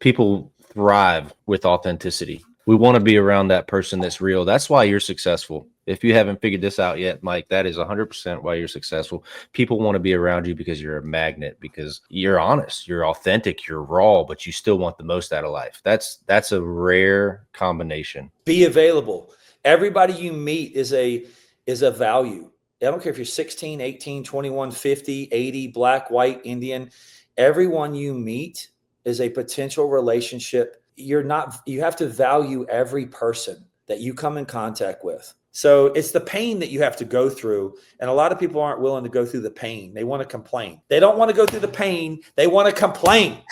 People thrive with authenticity. We want to be around that person that's real. That's why you're successful. If you haven't figured this out yet, Mike, that is 100% why you're successful. People want to be around you because you're a magnet, because you're honest, you're authentic, you're raw, but you still want the most out of life. That's a rare combination. Be available. Everybody you meet is a value. I don't care if you're 16, 18, 21, 50, 80, black, white, Indian. Everyone you meet is a potential relationship. You have to value every person that you come in contact with. So it's the pain that you have to go through. And a lot of people aren't willing to go through the pain. They want to complain. They don't want to go through the pain. They want to complain.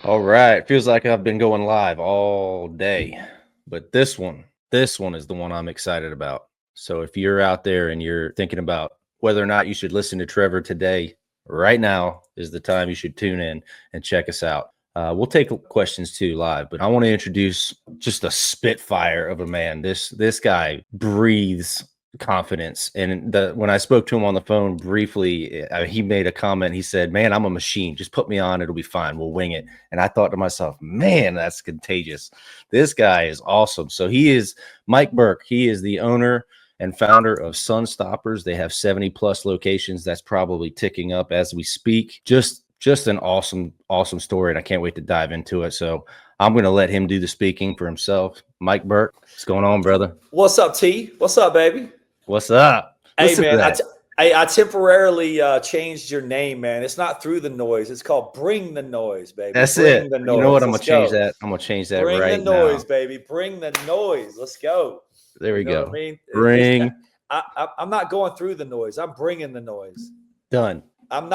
All right. Feels like I've been going live all day, but this one is the one I'm excited about. So if you're out there and you're thinking about whether or not you should listen to Trevor today, right now is the time you should tune in and check us out. We'll take questions too live, but I want to introduce just a spitfire of a man. This guy breathes confidence. And when I spoke to him on the phone briefly, he made a comment. He said, "Man, I'm a machine. Just put me on. It'll be fine. We'll wing it." And I thought to myself, man, that's contagious. This guy is awesome. So he is Mike Burke. He is the owner and founder of Sun Stoppers. They have 70 plus locations. That's probably ticking up as we speak. Just an awesome story. And I can't wait to dive into it. So I'm going to let him do the speaking for himself. Mike Burke, what's going on, brother? What's up, T? What's up, baby? What's up? Hey, man, I temporarily changed your name, man. It's not Through the Noise. It's called Bring the Noise, baby. That's Bring it. The noise. You know what? I'm change that. I'm going to change that right now. Bring the noise, baby. Bring the noise. Let's go. There we go. What I mean? Bring. I'm not going through the noise. I'm bringing the noise. Done.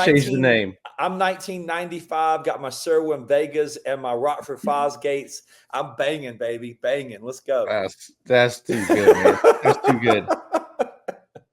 Change the name. I'm 1995. Got my Sherwin Vegas and my Rockford Fosgates. I'm banging, baby. Banging. Let's go. That's too good, man. That's too good.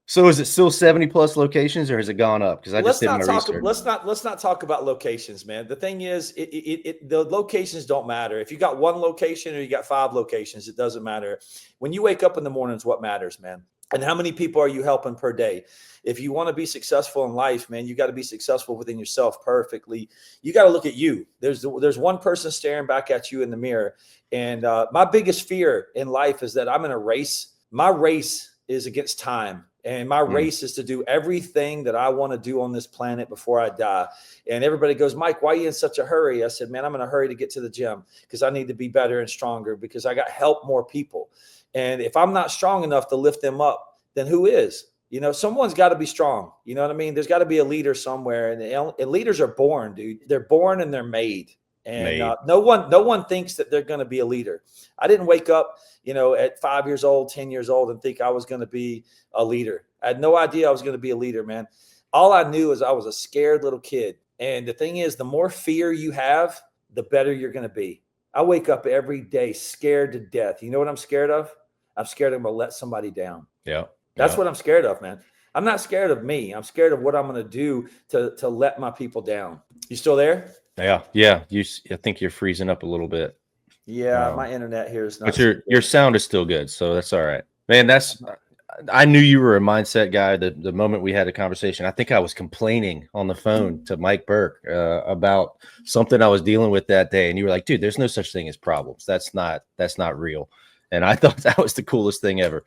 So is it still 70 plus locations, or has it gone up? Because I just did my research. Let's not talk about locations, man. The thing is, the locations don't matter. If you got one location or you got 5 locations, it doesn't matter. When you wake up in the mornings, what matters, man? And how many people are you helping per day? If you want to be successful in life, man, you got to be successful within yourself perfectly. You got to look at you. There's one person staring back at you in the mirror. And my biggest fear in life is that I'm in a race. My race is against time. And my race is to do everything that I want to do on this planet before I die. And everybody goes, "Mike, why are you in such a hurry?" I said, "Man, I'm in a hurry to get to the gym because I need to be better and stronger because I got to help more people. And if I'm not strong enough to lift them up, then who is? You know, someone's got to be strong. You know what I mean? There's got to be a leader somewhere. And leaders are born, dude. They're born and they're made. And no one thinks that they're going to be a leader. I didn't wake up, at 5 years old, 10 years old and think I was going to be a leader. I had no idea I was going to be a leader, man. All I knew is I was a scared little kid. And the thing is, the more fear you have, the better you're going to be. I wake up every day scared to death. You know what I'm scared of? I'm scared I'm going to let somebody down. Yeah. That's what I'm scared of, man. I'm not scared of me. I'm scared of what I'm going to do to let my people down. You still there? Yeah. I think you're freezing up a little bit. Yeah, my internet here is not. But your sound is still good, so that's all right, man. I knew you were a mindset guy. The moment we had a conversation, I think I was complaining on the phone to Mike Burke about something I was dealing with that day, and you were like, "Dude, there's no such thing as problems. That's not real." And I thought that was the coolest thing ever.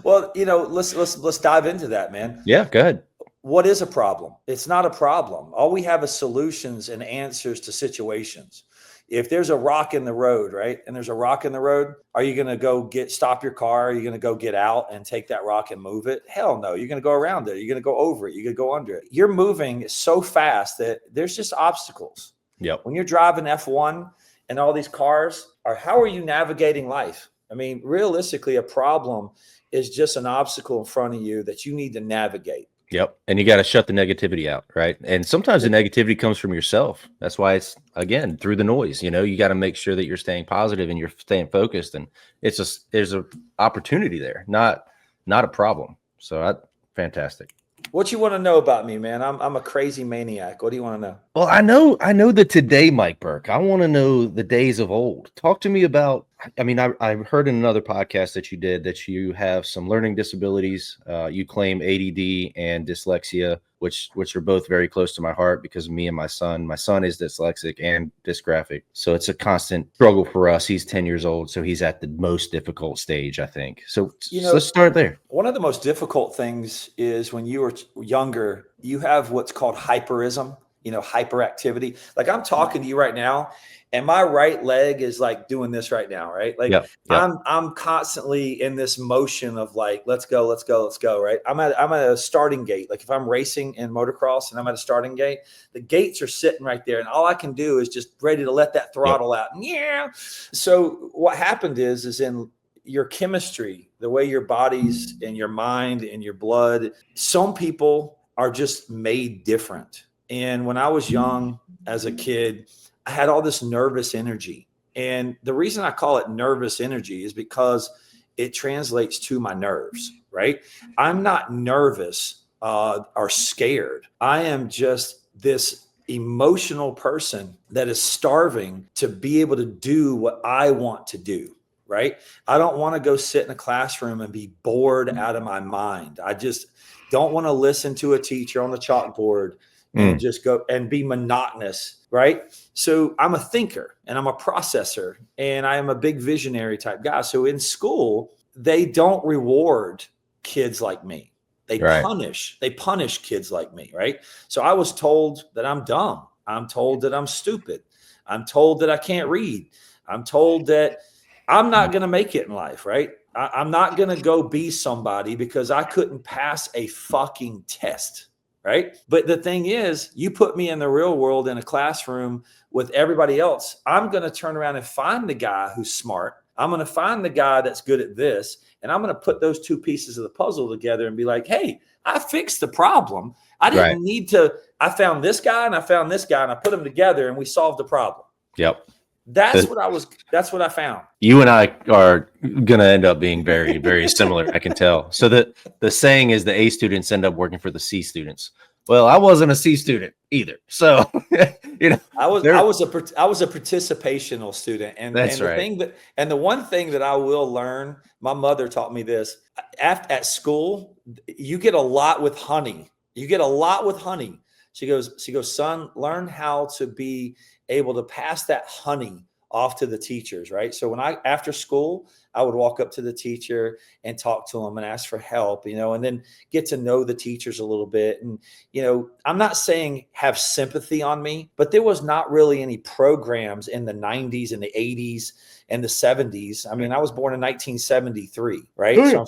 Well, let's dive into that, man. Yeah, go ahead. What is a problem? It's not a problem. All we have is solutions and answers to situations. If there's a rock in the road, right? And there's a rock in the road, are you going to go stop your car? Are you going to go get out and take that rock and move it? Hell no. You're going to go around it. You're going to go over it. You're going to go under it. You're moving so fast that there's just obstacles. Yep. When you're driving F1 and all these cars, how are you navigating life? I mean, realistically, a problem is just an obstacle in front of you that you need to navigate. Yep. And you got to shut the negativity out, right? And sometimes the negativity comes from yourself. That's why it's, again, through the noise. You got to make sure that you're staying positive and you're staying focused. And there's an opportunity there, not a problem. So fantastic. What you want to know about me, man? I'm a crazy maniac. What do you want to know? Well, I know the today, Mike Burke. I want to know the days of old. Talk to me about. I mean, I heard in another podcast that you did that you have some learning disabilities. You claim ADD and dyslexia, which are both very close to my heart because of me and my son. My son is dyslexic and dysgraphic, so it's a constant struggle for us. He's 10 years old, so he's at the most difficult stage, I think. So let's start there. One of the most difficult things is when you were younger, you have what's called hyperism, hyperactivity. Like I'm talking to you right now and my right leg is like doing this right now, right? Like Yep. I'm constantly in this motion of like, let's go, right? I'm at a starting gate. Like if I'm racing in motocross and I'm at a starting gate, the gates are sitting right there and all I can do is just ready to let that throttle out. Yeah. So what happened is in your chemistry, the way your bodies and your mind and your blood, some people are just made different. And when I was young as a kid, I had all this nervous energy. And the reason I call it nervous energy is because it translates to my nerves, right? I'm not nervous or scared. I am just this emotional person that is starving to be able to do what I want to do. Right. I don't want to go sit in a classroom and be bored out of my mind. I just don't want to listen to a teacher on the chalkboard and just go and be monotonous. Right. So I'm a thinker and I'm a processor and I am a big visionary type guy. So in school, they don't reward kids like me. They punish kids like me. Right. So I was told that I'm dumb. I'm told that I'm stupid. I'm told that I can't read. I'm told that I'm not going to make it in life, right? I'm not going to go be somebody because I couldn't pass a fucking test, right? But the thing is, you put me in the real world in a classroom with everybody else, I'm going to turn around and find the guy who's smart. I'm going to find the guy that's good at this, and I'm going to put those two pieces of the puzzle together and be like, hey, I fixed the problem. I didn't need to. I found this guy and I found this guy and I put them together and we solved the problem. Yep. That's what I found. You and I are going to end up being very, very similar. I can tell. So the saying is the A students end up working for the C students. Well, I wasn't a C student either. So, I was a participational student. And the one thing that I will learn, my mother taught me this at school, you get a lot with honey. She goes, son, learn how to be able to pass that honey off to the teachers, right? So after school, I would walk up to the teacher and talk to them and ask for help, and then get to know the teachers a little bit. And, I'm not saying have sympathy on me, but there was not really any programs in the 90s and the 80s and the 70s. I mean, I was born in 1973, right? So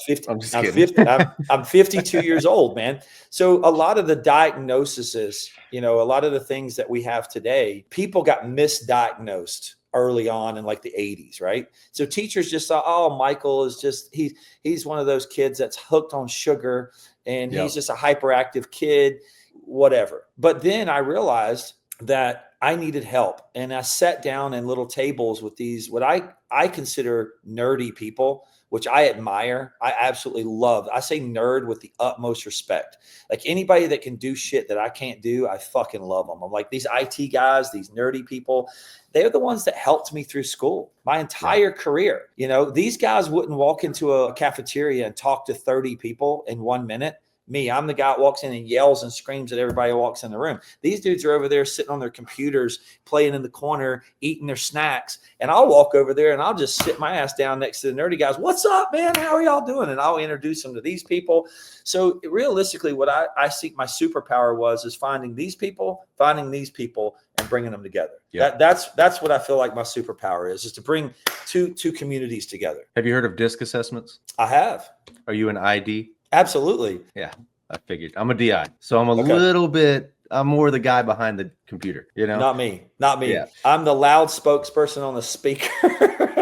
I'm 52 years old, man. So a lot of the diagnoses, a lot of the things that we have today, people got misdiagnosed early on in like the 80s, right? So teachers just thought, oh, Michael is just, he's one of those kids that's hooked on sugar and he's just a hyperactive kid, whatever. But then I realized that I needed help. And I sat down in little tables with these, what I consider nerdy people, which I admire. I absolutely love. I say nerd with the utmost respect. Like anybody that can do shit that I can't do, I fucking love them. I'm like, these IT guys, these nerdy people, they're the ones that helped me through school my entire career. These guys wouldn't walk into a cafeteria and talk to 30 people in 1 minute. Me, I'm the guy that walks in and yells and screams at everybody who walks in the room. These dudes are over there sitting on their computers, playing in the corner, eating their snacks. And I'll walk over there and I'll just sit my ass down next to the nerdy guys. What's up, man? How are y'all doing? And I'll introduce them to these people. So realistically, what I see my superpower is finding these people, and bringing them together. Yeah. That's what I feel like my superpower is to bring two communities together. Have you heard of DISC assessments? I have. Are you an ID? Absolutely. Yeah, I figured. I'm a DI. So I'm a little bit, I'm more the guy behind the computer, Not me. Yeah. I'm the loud spokesperson on the speaker.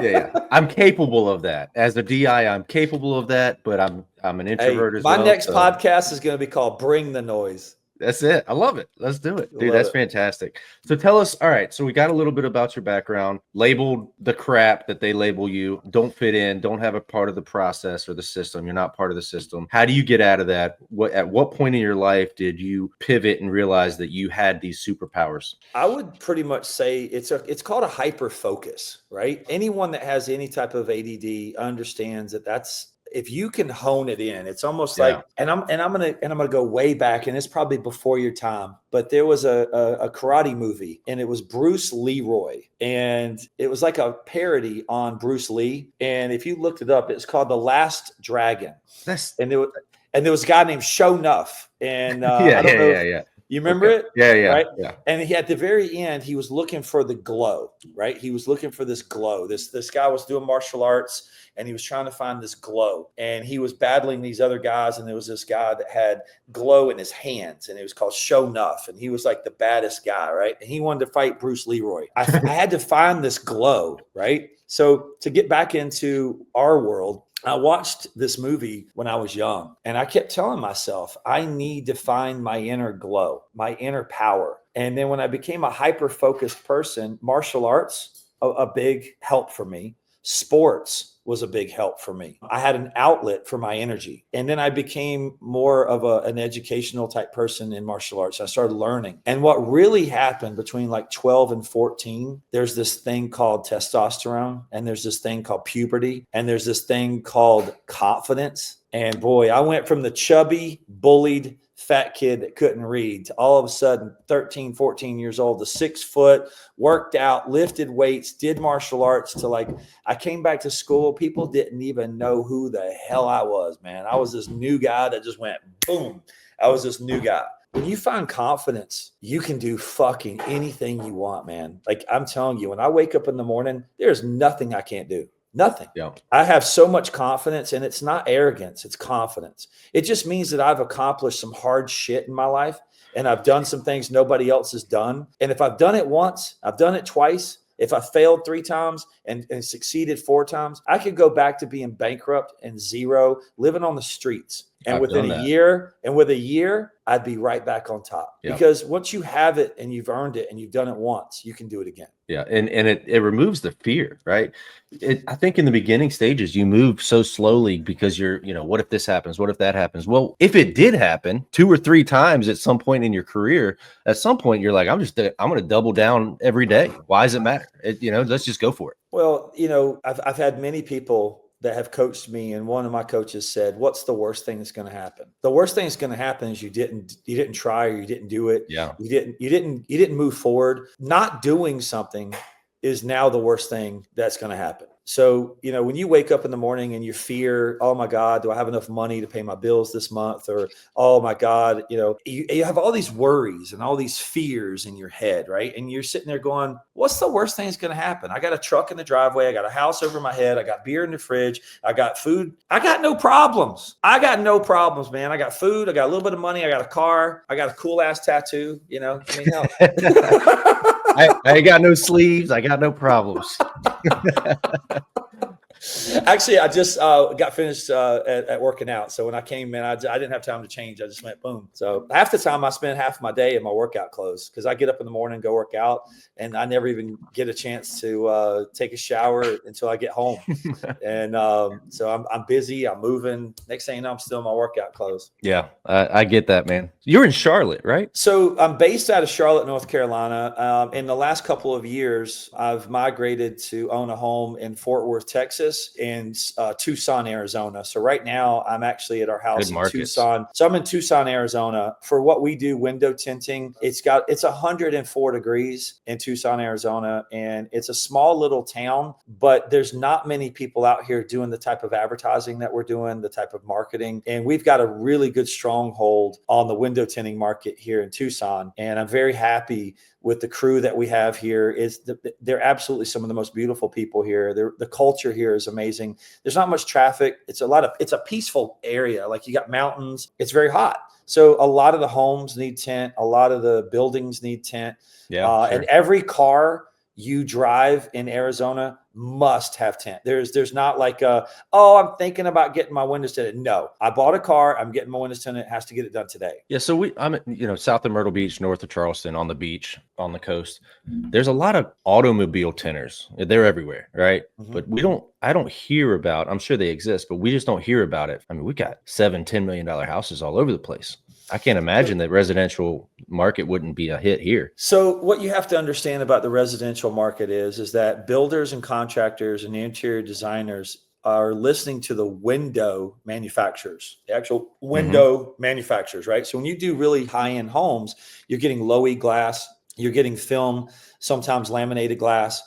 Yeah. I'm capable of that. As a DI, I'm capable of that, but I'm an introvert as well. My next podcast is going to be called Bring the Noise. That's it. I love it. Let's do it. Dude, Love that's it. fantastic. So tell us, all right, so we got a little bit about your background, labeled the crap that they label you, don't fit in, don't have a part of the process or the system. You're not part of the system. How do you get out of that? At what point in your life did you pivot and realize that you had these superpowers? I would pretty much say it's called a hyper focus, right? Anyone that has any type of ADD understands that that's, if you can hone it in, it's almost like, and I'm gonna go way back, and it's probably before your time, but there was a karate movie, and it was Bruce Leroy, and it was like a parody on Bruce Lee. And if you looked it up, it's called The Last Dragon. And there was a guy named Show Nuff, and I don't know if you remember it? Yeah. Right. Yeah. And at the very end, he was looking for the glow, right? He was looking for this glow. This guy was doing martial arts, and he was trying to find this glow, and he was battling these other guys. And there was this guy that had glow in his hands, and it was called Show Nuff. And he was like the baddest guy, right? And he wanted to fight Bruce Leroy. I had to find this glow, right? So to get back into our world, I watched this movie when I was young, and I kept telling myself, I need to find my inner glow, my inner power. And then when I became a hyper-focused person, martial arts, a big help for me. Sports was a big help for me. I had an outlet for my energy. And then I became more of an educational type person in martial arts. I started learning. And what really happened between like 12 and 14, there's this thing called testosterone, and there's this thing called puberty, and there's this thing called confidence. And boy, I went from the chubby, bullied, fat kid that couldn't read to all of a sudden 13, 14 years old, to 6 foot, worked out, lifted weights, did martial arts, to like, I came back to school. People didn't even know who the hell I was, man. I was this new guy that just went boom. I was this new guy. When you find confidence, you can do fucking anything you want, man. Like I'm telling you, when I wake up in the morning, there's nothing I can't do. Nothing. Yeah. I have so much confidence, and it's not arrogance. It's confidence. It just means that I've accomplished some hard shit in my life, and I've done some things nobody else has done. And if I've done it once, I've done it twice. If I failed 3 times and succeeded 4 times, I could go back to being bankrupt and zero, living on the streets. And within a year, I'd be right back on top. Yeah. Because once you have it and you've earned it and you've done it once, you can do it again. Yeah. And it removes the fear, right? I think in the beginning stages, you move so slowly because you're, what if this happens? What if that happens? Well, if it did happen 2 or 3 times at some point in your career, at some point you're like, I'm going to double down every day. Why does it matter? Let's just go for it. Well, I've had many people that have coached me, and one of my coaches said, what's the worst thing that's going to happen? The worst thing that's going to happen is you didn't try, or you didn't do it. Yeah. You didn't move forward. Not doing something is now the worst thing that's going to happen. So, when you wake up in the morning and you fear, oh my God, do I have enough money to pay my bills this month? Or, oh my God, you have all these worries and all these fears in your head, right? And you're sitting there going, what's the worst thing that's going to happen? I got a truck in the driveway. I got a house over my head. I got beer in the fridge. I got food. I got no problems. I got no problems, man. I got food. I got a little bit of money. I got a car. I got a cool ass tattoo. Hell. I ain't got no sleeves. I got no problems. Actually, I just got finished at working out. So when I came in, I didn't have time to change. I just went boom. So half the time I spend half my day in my workout clothes, because I get up in the morning and go work out, and I never even get a chance to take a shower until I get home. And so I'm busy. I'm moving. Next thing you know, I'm still in my workout clothes. Yeah, I get that, man. You're in Charlotte, right? So I'm based out of Charlotte, North Carolina. In the last couple of years, I've migrated to own a home in Fort Worth, Texas, and Tucson, Arizona. So right now I'm actually at our house in Tucson. So I'm in Tucson, Arizona. For what we do, window tinting, it's 104 degrees in Tucson, Arizona, and it's a small little town, but there's not many people out here doing the type of advertising that we're doing, the type of marketing. And we've got a really good stronghold on the window tinting market here in Tucson. And I'm very happy with the crew that we have here. They're absolutely some of the most beautiful people here. The culture here is amazing. There's not much traffic. It's a peaceful area. Like, you got mountains. It's very hot. So a lot of the homes need tent. A lot of the buildings need tent. Yeah. Sure. And every car you drive in Arizona must have tint. There's not like I'm thinking about getting my windows tinted. No, I bought a car. I'm getting my windows tinted. It has to get it done today. Yeah. So I'm, south of Myrtle Beach, north of Charleston, on the beach, on the coast. There's a lot of automobile tinters. They're everywhere, right? Mm-hmm. But I don't hear about, I'm sure they exist, but we just don't hear about it. I mean, we got $7-10 million houses all over the place. I can't imagine that residential market wouldn't be a hit here. So what you have to understand about the residential market is that builders and contractors and interior designers are listening to the window manufacturers, the actual window manufacturers, right? So when you do really high-end homes, you're getting low-E glass, you're getting film, sometimes laminated glass,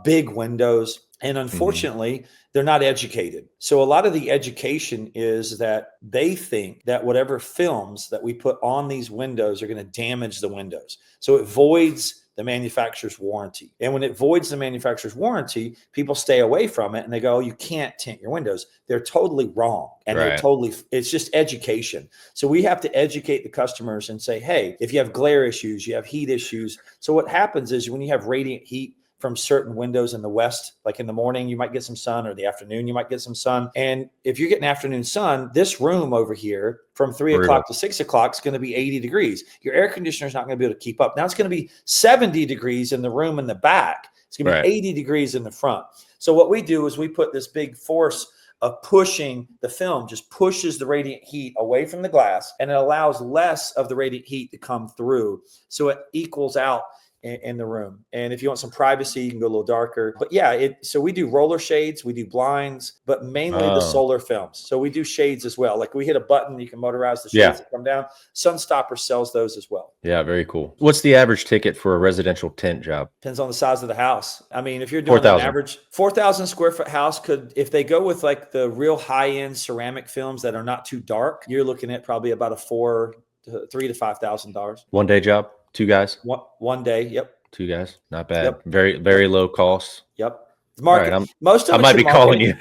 big windows. And unfortunately, they're not educated. So a lot of the education is that they think that whatever films that we put on these windows are going to damage the windows. So it voids the manufacturer's warranty. And when it voids the manufacturer's warranty, people stay away from it and they go, oh, you can't tint your windows. They're totally wrong. And it's just education. So we have to educate the customers and say, hey, if you have glare issues, you have heat issues. So what happens is when you have radiant heat from certain windows in the west, like in the morning, you might get some sun, or the afternoon, you might get some sun. And if you're getting afternoon sun, this room over here from 3 o'clock to 6 o'clock is going to be 80 degrees. Your air conditioner is not going to be able to keep up. Now it's going to be 70 degrees in the room in the back. It's going to be 80 degrees in the front. So what we do is we put this big force of pushing the film, just pushes the radiant heat away from the glass, and it allows less of the radiant heat to come through. So it equals out in the room. And if you want some privacy, you can go a little darker. But yeah, so we do roller shades, we do blinds, but mainly the solar films. So we do shades as well. Like we hit a button, you can motorize the shades that come down. Sunstopper sells those as well. Yeah, very cool. What's the average ticket for a residential tint job? Depends on the size of the house. I mean, if you're doing an average 4,000 square foot house, if they go with like the real high end ceramic films that are not too dark, you're looking at probably about a $3,000 to $5,000. 1 day job? 2 guys? One day. Yep. 2 guys. Not bad. Yep. Very, very low cost. Yep. Market. Right, most of I might be calling you.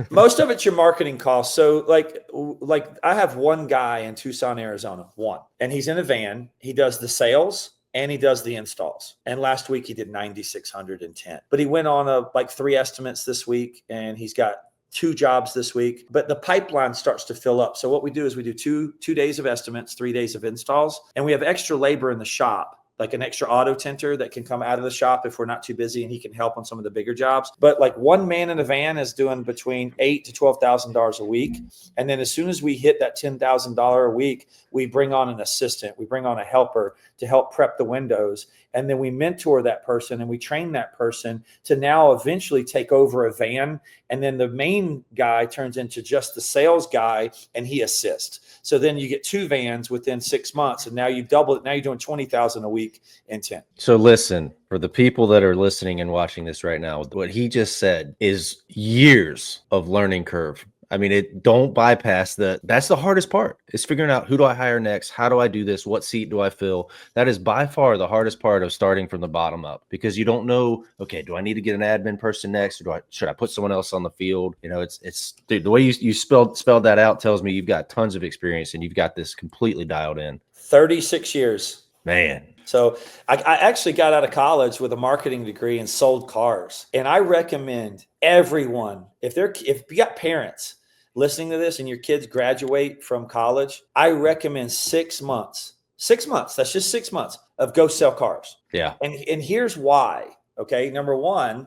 Most of it's your marketing costs. So like I have one guy in Tucson, Arizona, and he's in a van. He does the sales and he does the installs. And last week he did 9,610. But he went on like 3 estimates this week, and he's got 2 jobs this week, but the pipeline starts to fill up. So what we do is we do two days of estimates, 3 days of installs, and we have extra labor in the shop, like an extra auto tinter that can come out of the shop if we're not too busy, and he can help on some of the bigger jobs. But like one man in a van is doing between $8,000 to $12,000 a week. And then as soon as we hit that $10,000 a week, we bring on an assistant, we bring on a helper to help prep the windows. And then we mentor that person and we train that person to now eventually take over a van. And then the main guy turns into just the sales guy and he assists. So then you get 2 vans within 6 months, and now you double it. Now you're doing 20,000 a week in tint. So listen, for the people that are listening and watching this right now, what he just said is years of learning curve. I mean, don't bypass that's the hardest part, is figuring out, who do I hire next? How do I do this? What seat do I fill? That is by far the hardest part of starting from the bottom up, because you don't know, okay, do I need to get an admin person next? Or should I put someone else on the field? It's dude, the way you spelled that out tells me you've got tons of experience and you've got this completely dialed in. 36 years. Man. So I actually got out of college with a marketing degree and sold cars. And I recommend everyone, if you got parents listening to this and your kids graduate from college, I recommend 6 months. 6 months. That's just 6 months of go sell cars. Yeah. And here's why. Okay. Number one,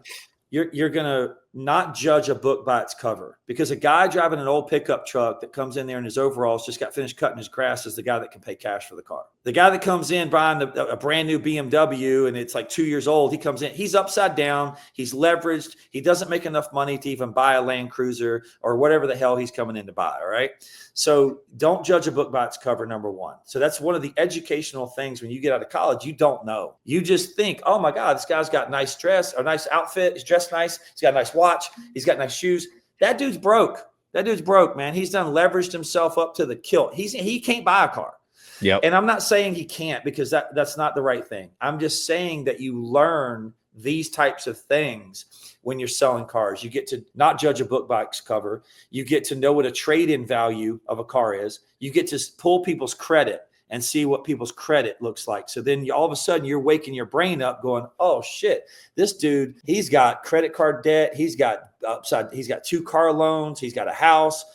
you're going to not judge a book by its cover, because a guy driving an old pickup truck that comes in there in his overalls, just got finished cutting his grass, is the guy that can pay cash for the car. The guy that comes in buying a brand new BMW and it's like 2 years old, he comes in, he's upside down, he's leveraged, he doesn't make enough money to even buy a Land Cruiser or whatever the hell he's coming in to buy. All right. So don't judge a book by its cover, number one. So that's one of the educational things when you get out of college, you don't know. You just think, oh my God, this guy's got nice dress or nice outfit. He's dressed nice. He's got a nice watch. He's got nice shoes. That dude's broke. That dude's broke, man. He's done leveraged himself up to the kilt. He can't buy a car. Yep. And I'm not saying he can't, because that's not the right thing. I'm just saying that you learn these types of things when you're selling cars. You get to not judge a book by its cover. You get to know what a trade-in value of a car is. You get to pull people's credit. and see what people's credit looks like. So then all of a sudden you're waking your brain up going, oh shit, this dude, he's got credit card debt. He's got 2 car loans. He's got a house.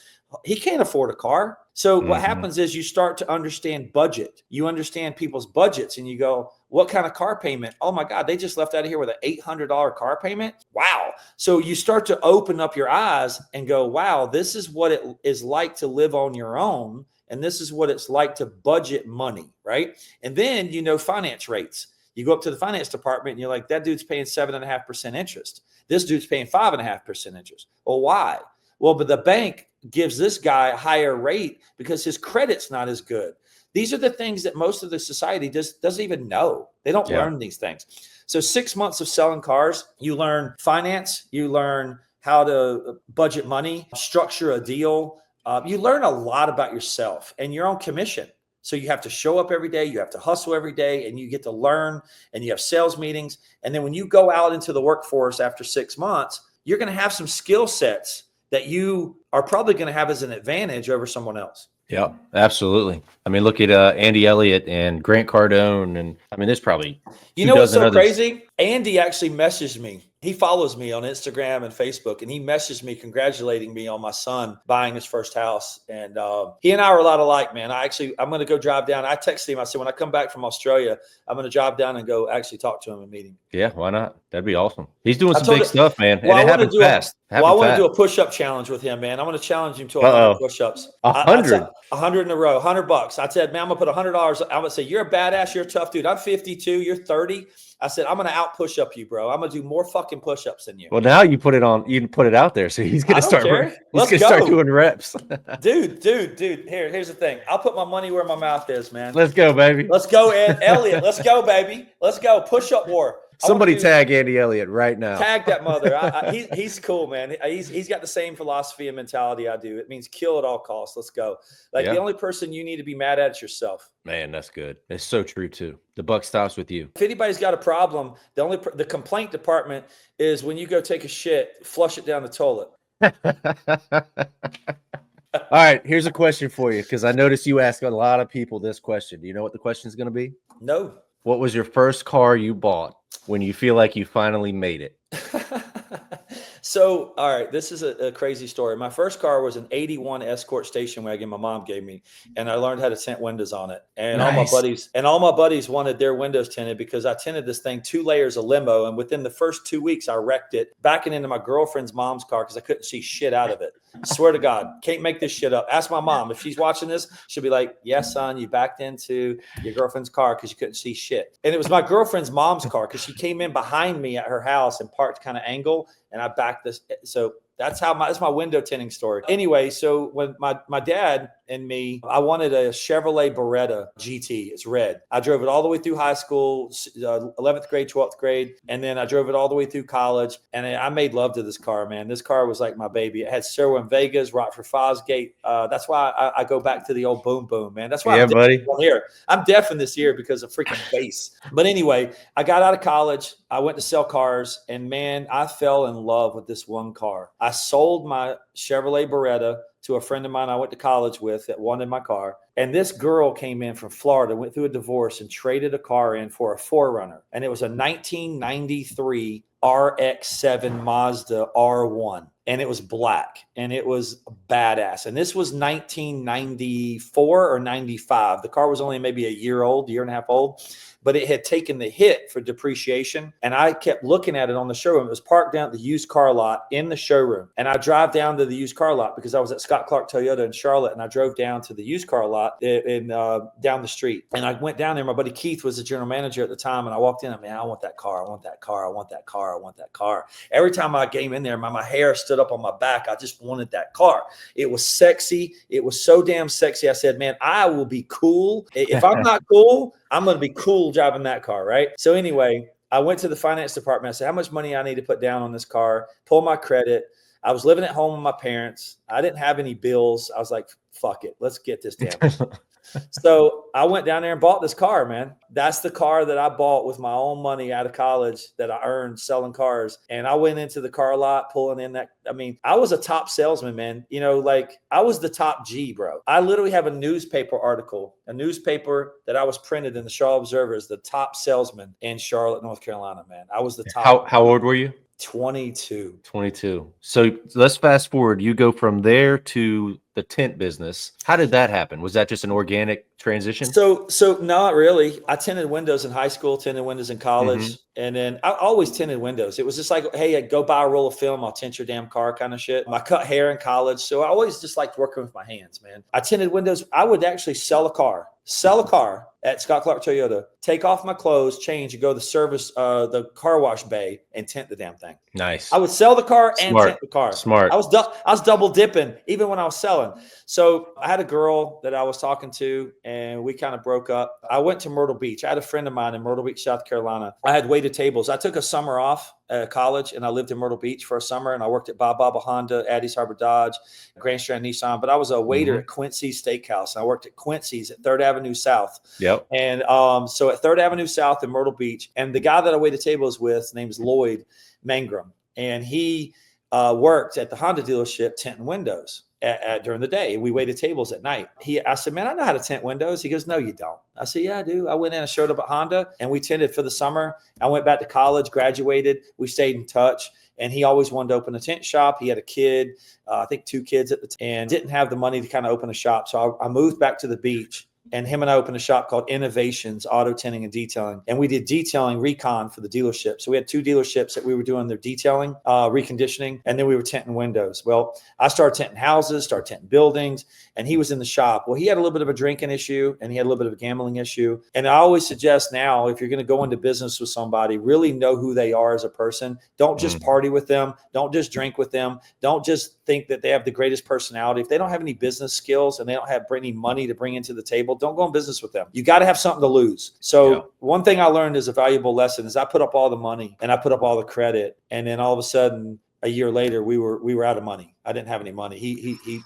He can't afford a car. So what happens is you start to understand budget. You understand people's budgets and you go, what kind of car payment? Oh my God, they just left out of here with an $800 car payment. Wow. So you start to open up your eyes and go, wow, this is what it is like to live on your own. And this is what it's like to budget money, right? And then, finance rates. You go up to the finance department and you're like, that dude's paying 7.5% interest. This dude's paying 5.5% interest. Well, why? Well, but the bank gives this guy a higher rate because his credit's not as good. These are the things that most of the society doesn't even know. They don't learn these things. So 6 months of selling cars, you learn finance, you learn how to budget money, structure a deal. You learn a lot about yourself and your own commission. So you have to show up every day, you have to hustle every day, and you get to learn, and you have sales meetings. And then when you go out into the workforce after 6 months, you're going to have some skill sets that you are probably going to have as an advantage over someone else. Yeah, absolutely. I mean, look at Andy Elliott and Grant Cardone. And I mean, there's probably, what's so crazy? Andy actually messaged me. He follows me on Instagram and Facebook, and he messaged me congratulating me on my son buying his first house. And he and I are a lot alike, man. I'm going to go drive down. I texted him. I said, when I come back from Australia, I'm going to drive down and go actually talk to him and meet him. Yeah, why not? That'd be awesome. He's doing some big stuff, man. Well, and it happens fast. I want to do a push-up challenge with him, man. I'm going to challenge him to 100 push-ups. 100? 100 in a row, $100. I said, man, I'm going to put $100. I'm going to say, you're a badass. You're a tough dude. I'm 52. You're 30. I said, I'm going to out push up you, bro. I'm going to do more fucking push-ups than you. Well, now you put it out there. So he's going to start doing reps. Dude. Here's the thing. I'll put my money where my mouth is, man. Let's go, baby. Let's go, Elliot. Let's go, baby. Let's go. Push-up war. Somebody tag Andy Elliott right now. Tag that mother. He's cool, man. He's got the same philosophy and mentality I do. It means kill at all costs. Let's go. The only person you need to be mad at is yourself. Man, that's good. It's so true too. The buck stops with you. If anybody's got a problem, the complaint department is when you go take a shit, flush it down the toilet. All right, here's a question for you because I noticed you ask a lot of people this question. Do you know what the question is going to be? No. What was your first car you bought when you feel like you finally made it? So, all right, this is a crazy story. My first car was an 81 Escort station wagon my mom gave me, and I learned how to tint windows on it. And nice. all my buddies wanted their windows tinted because I tinted this thing 2 layers of limo, and within the first 2 weeks, I wrecked it, backing into my girlfriend's mom's car because I couldn't see shit out of it. Swear to God, can't make this shit up. Ask my mom. If she's watching this, she'll be like, yes, son, you backed into your girlfriend's car because you couldn't see shit. And it was my girlfriend's mom's car because she came in behind me at her house and parked kind of angle, and I backed this. So that's my window tinting story. Anyway, so when my dad and me, I wanted a Chevrolet Beretta GT. It's red. I drove it all the way through high school, 11th grade, 12th grade. And then I drove it all the way through college. And I made love to this car, man. This car was like my baby. It had Sherwin Vegas, Rockford Fosgate. That's why I go back to the old boom boom, man. That's why I'm deaf in this ear because of freaking bass. But anyway, I got out of college. I went to sell cars. And man, I fell in love with this one car. I sold my Chevrolet Beretta to a friend of mine I went to college with that wanted my car. And this girl came in from Florida, went through a divorce and traded a car in for a 4Runner. And it was a 1993 RX-7 Mazda R1. And it was black and it was badass. And this was 1994 or 95. The car was only maybe a year and a half old. But it had taken the hit for depreciation. And I kept looking at it on the showroom. It was parked down at the used car lot in the showroom. And I drive down to the used car lot because I was at Scott Clark Toyota in Charlotte. And I drove down to the used car lot down the street. And I went down there. My buddy Keith was the general manager at the time. And I walked in and, man, I want that car. I want that car. I want that car. I want that car. Every time I came in there, my hair stood up on my back. I just wanted that car. It was sexy. It was so damn sexy. I said, man, I will be cool. If I'm not cool, I'm going to be cool driving that car, right? So anyway, I went to the finance department. I said, how much money I need to put down on this car, pull my credit. I was living at home with my parents. I didn't have any bills. I was like, fuck it. Let's get this damn thing. So I went down there and bought this car, man. That's the car that I bought with my own money out of college that I earned selling cars. And I went into the car lot, pulling in that I mean, I was a top salesman, man. You know, like I was the top G, bro. I literally have a newspaper article, a newspaper that I was printed in the Charlotte Observer as the top salesman in Charlotte, North Carolina, man. I was the top. How old were you? 22. 22. So let's fast forward. You go from there to the tent business. How did that happen? Was that just an organic transition? So not really. I tinted windows in high school, tinted windows in college, and then I always tinted windows. It was just like, hey, go buy a roll of film, I'll tint your damn car kind of shit. I cut hair in college, so I always just liked working with my hands, man. I tinted windows. I would actually sell a car at Scott Clark Toyota, take off my clothes, change, and go to the service, the car wash bay, and tint the damn thing. Nice. I would sell the car and tint the car. Smart. I was double dipping even when I was selling. So I had a girl that I was talking to, and we kind of broke up. I went to Myrtle Beach. I had a friend of mine in Myrtle Beach, South Carolina. I had waited tables. I took a summer off at college, and I lived in Myrtle Beach for a summer, and I worked at Bob Baba Honda, Addis Harbor Dodge, Grand Strand Nissan. But I was a waiter at Quincy's Steakhouse, and I worked at Quincy's at 3rd Avenue South. Yep. And so at 3rd Avenue South in Myrtle Beach, and the guy that I waited tables with, his name is Lloyd Mangrum, and he worked at the Honda dealership tinting windows during the day. We waited tables at night. I said, man, I know how to tint windows. He goes, no, you don't. I said, yeah, I do. I went in and showed up at Honda, and we tinted for the summer. I went back to college, graduated. We stayed in touch, and he always wanted to open a tent shop. He had a kid, I think 2 kids at the time, and didn't have the money to kind of open a shop. So I moved back to the beach. And him and I opened a shop called Innovations Auto Tinting and Detailing. And we did detailing recon for the dealership. So we had 2 dealerships that we were doing their detailing, reconditioning, and then we were tinting windows. Well, I started tinting houses, started tinting buildings, and he was in the shop. Well, he had a little bit of a drinking issue, and he had a little bit of a gambling issue. And I always suggest now, if you're going to go into business with somebody, really know who they are as a person. Don't just party with them. Don't just drink with them. Don't just think that they have the greatest personality. If they don't have any business skills and they don't have any money to bring into the table, don't go in business with them. You got to have something to lose. So one thing I learned is a valuable lesson is I put up all the money and I put up all the credit. And then all of a sudden, a year later, we were out of money. I didn't have any money.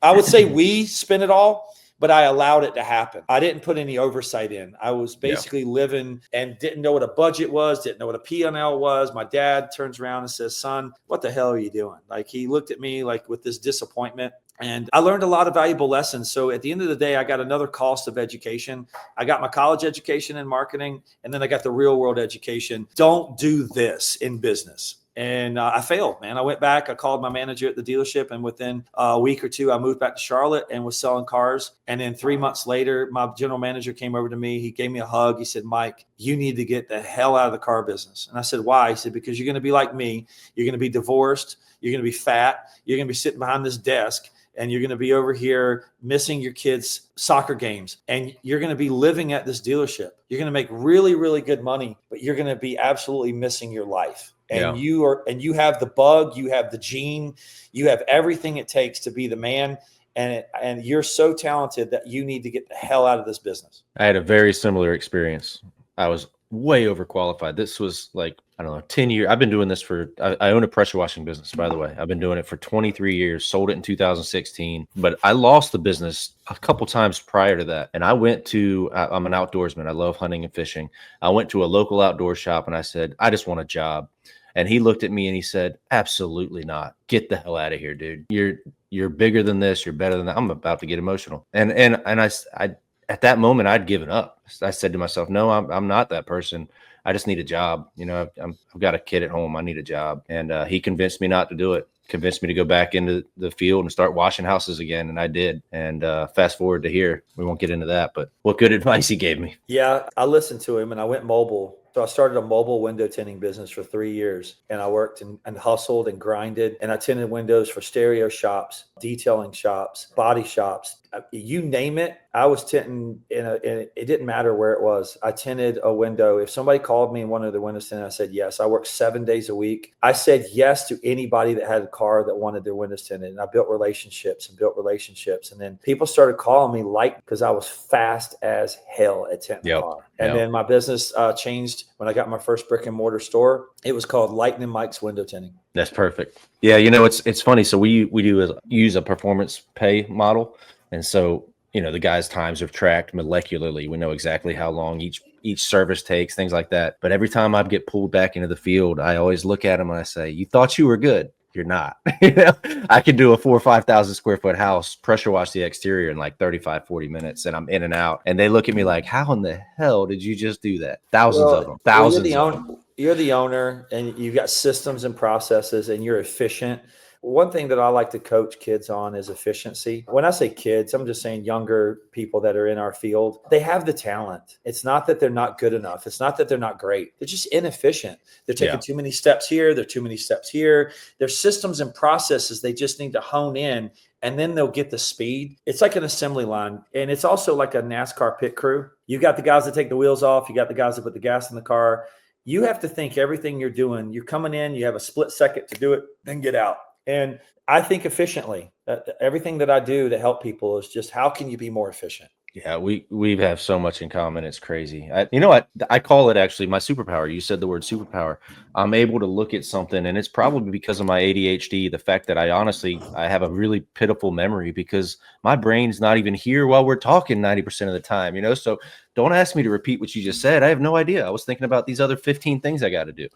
I would say we spent it all, but I allowed it to happen. I didn't put any oversight in. I was basically living and didn't know what a budget was, didn't know what a P&L was. My dad turns around and says, son, what the hell are you doing? Like, he looked at me like with this disappointment. And I learned a lot of valuable lessons. So at the end of the day, I got another cost of education. I got my college education in marketing, and then I got the real world education. Don't do this in business. And I failed, man. I went back. I called my manager at the dealership, and within a week or 2, I moved back to Charlotte and was selling cars. And then 3 months later, my general manager came over to me. He gave me a hug. He said, Mike, you need to get the hell out of the car business. And I said, why? He said, because you're going to be like me. You're going to be divorced. You're going to be fat. You're going to be sitting behind this desk. And you're going to be over here missing your kids' soccer games. And you're going to be living at this dealership. You're going to make really, really good money, but you're going to be absolutely missing your life. And you have the bug, you have the gene, you have everything it takes to be the man. And you're so talented that you need to get the hell out of this business. I had a very similar experience. I was way overqualified. This was like, I don't know, 10 years. I've been doing this I own a pressure washing business, by the way. I've been doing it for 23 years, sold it in 2016, but I lost the business a couple times prior to that. And I'm an outdoorsman. I love hunting and fishing. I went to a local outdoor shop and I said, I just want a job. And he looked at me and he said, absolutely not. Get the hell out of here, dude. You're bigger than this. You're better than that. I'm about to get emotional. And I at that moment, I'd given up. I said to myself, no, I'm not that person. I just need a job. You know, I've got a kid at home. I need a job. And he convinced me not to do it, convinced me to go back into the field and start washing houses again. And I did. And fast forward to here, we won't get into that, but what good advice he gave me. Yeah, I listened to him and I went mobile. So I started a mobile window tinting business for 3 years, and I worked and hustled and grinded, and I tinted windows for stereo shops, detailing shops, body shops. You name it, I was tinting it didn't matter where it was. I tinted a window. If somebody called me and wanted their windows tinted, I said yes. I worked 7 days a week. I said yes to anybody that had a car that wanted their windows tinted, and I built relationships. And then people started calling me because I was fast as hell at tinting the car. And then my business changed when I got my first brick and mortar store. It was called Lightning Mike's Window Tinting. That's perfect. Yeah, you know, it's funny. So we use a performance pay model. And so, you know, the guys' times are tracked molecularly. We know exactly how long each service takes, things like that. But every time I get pulled back into the field, I always look at them and I say, you thought you were good. you're not. You know, I can do a 4 or 5,000 square foot house, pressure wash the exterior in like 35, 40 minutes, and I'm in and out. And they look at me like, how in the hell did you just do that? Thousands of them, thousands of them. You're the owner, and you've got systems and processes, and you're efficient. One thing that I like to coach kids on is efficiency. When I say kids, I'm just saying younger people that are in our field. They have the talent. It's not that they're not good enough. It's not that they're not great. They're just inefficient. They're taking too many steps here. They're too many steps here. There's systems and processes they just need to hone in, and then they'll get the speed. It's like an assembly line, and it's also like a NASCAR pit crew. You got the guys that take the wheels off. You got the guys that put the gas in the car. You have to think everything you're doing. You're coming in, you have a split second to do it, then get out. And I think efficiently. Everything that I do to help people is just, how can you be more efficient? Yeah, we have so much in common. It's crazy. You know what? I call it actually my superpower. You said the word superpower. I'm able to look at something, and it's probably because of my ADHD. The fact that I have a really pitiful memory because my brain's not even here while we're talking 90% of the time. You know, so don't ask me to repeat what you just said. I have no idea. I was thinking about these other 15 things I got to do.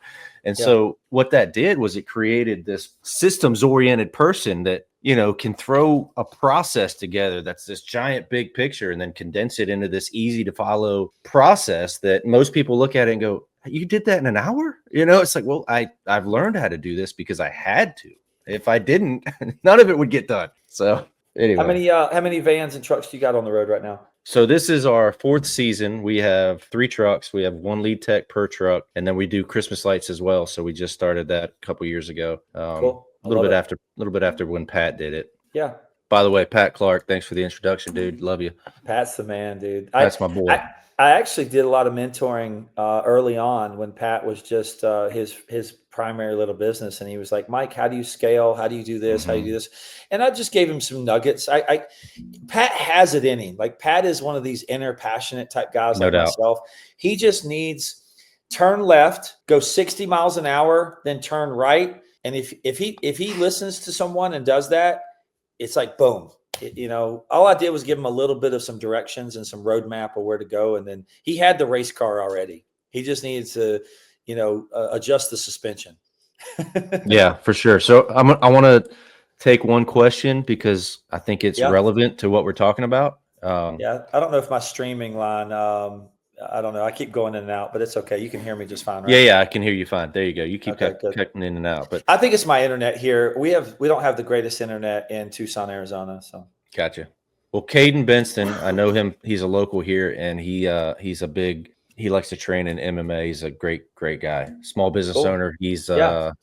And so what that did was it created this systems oriented person that, you know, can throw a process together that's this giant big picture and then condense it into this easy to follow process that most people look at it and go, you did that in an hour? You know, it's like, well, I've learned how to do this because I had to. If I didn't, none of it would get done. So anyway. How many vans and trucks do you got on the road right now? So this is our 4th season. We have 3 trucks. We have 1 lead tech per truck, and then we do Christmas lights as well. So we just started that a couple years ago. Cool. A little bit after when Pat did it. Yeah. By the way, Pat Clark, thanks for the introduction, dude. Love you. Pat's the man, dude. That's my boy. I actually did a lot of mentoring early on when Pat was just his primary little business, and he was like, Mike, how do you scale? How do you do this? How do you do this? And I just gave him some nuggets. Pat has it in him. Like, Pat is one of these inner passionate type guys like myself. He just needs turn left, go 60 miles an hour, then turn right. And if he listens to someone and does that, it's like boom. You know, all I did was give him a little bit of some directions and some roadmap of where to go, and then he had the race car already. He just needs to, you know, adjust the suspension. Yeah, for sure. So I want to take one question because I think it's relevant to what we're talking about. I don't know if my streaming line. I don't know. I keep going in and out, but it's okay. You can hear me just fine, right? Yeah, I can hear you fine. There you go. You keep cutting in and out, but I think it's my internet here. We don't have the greatest internet in Tucson, Arizona. So gotcha. Well, Caden Benston, I know him. He's a local here, and he likes to train in MMA. He's a great guy. Small business owner. He's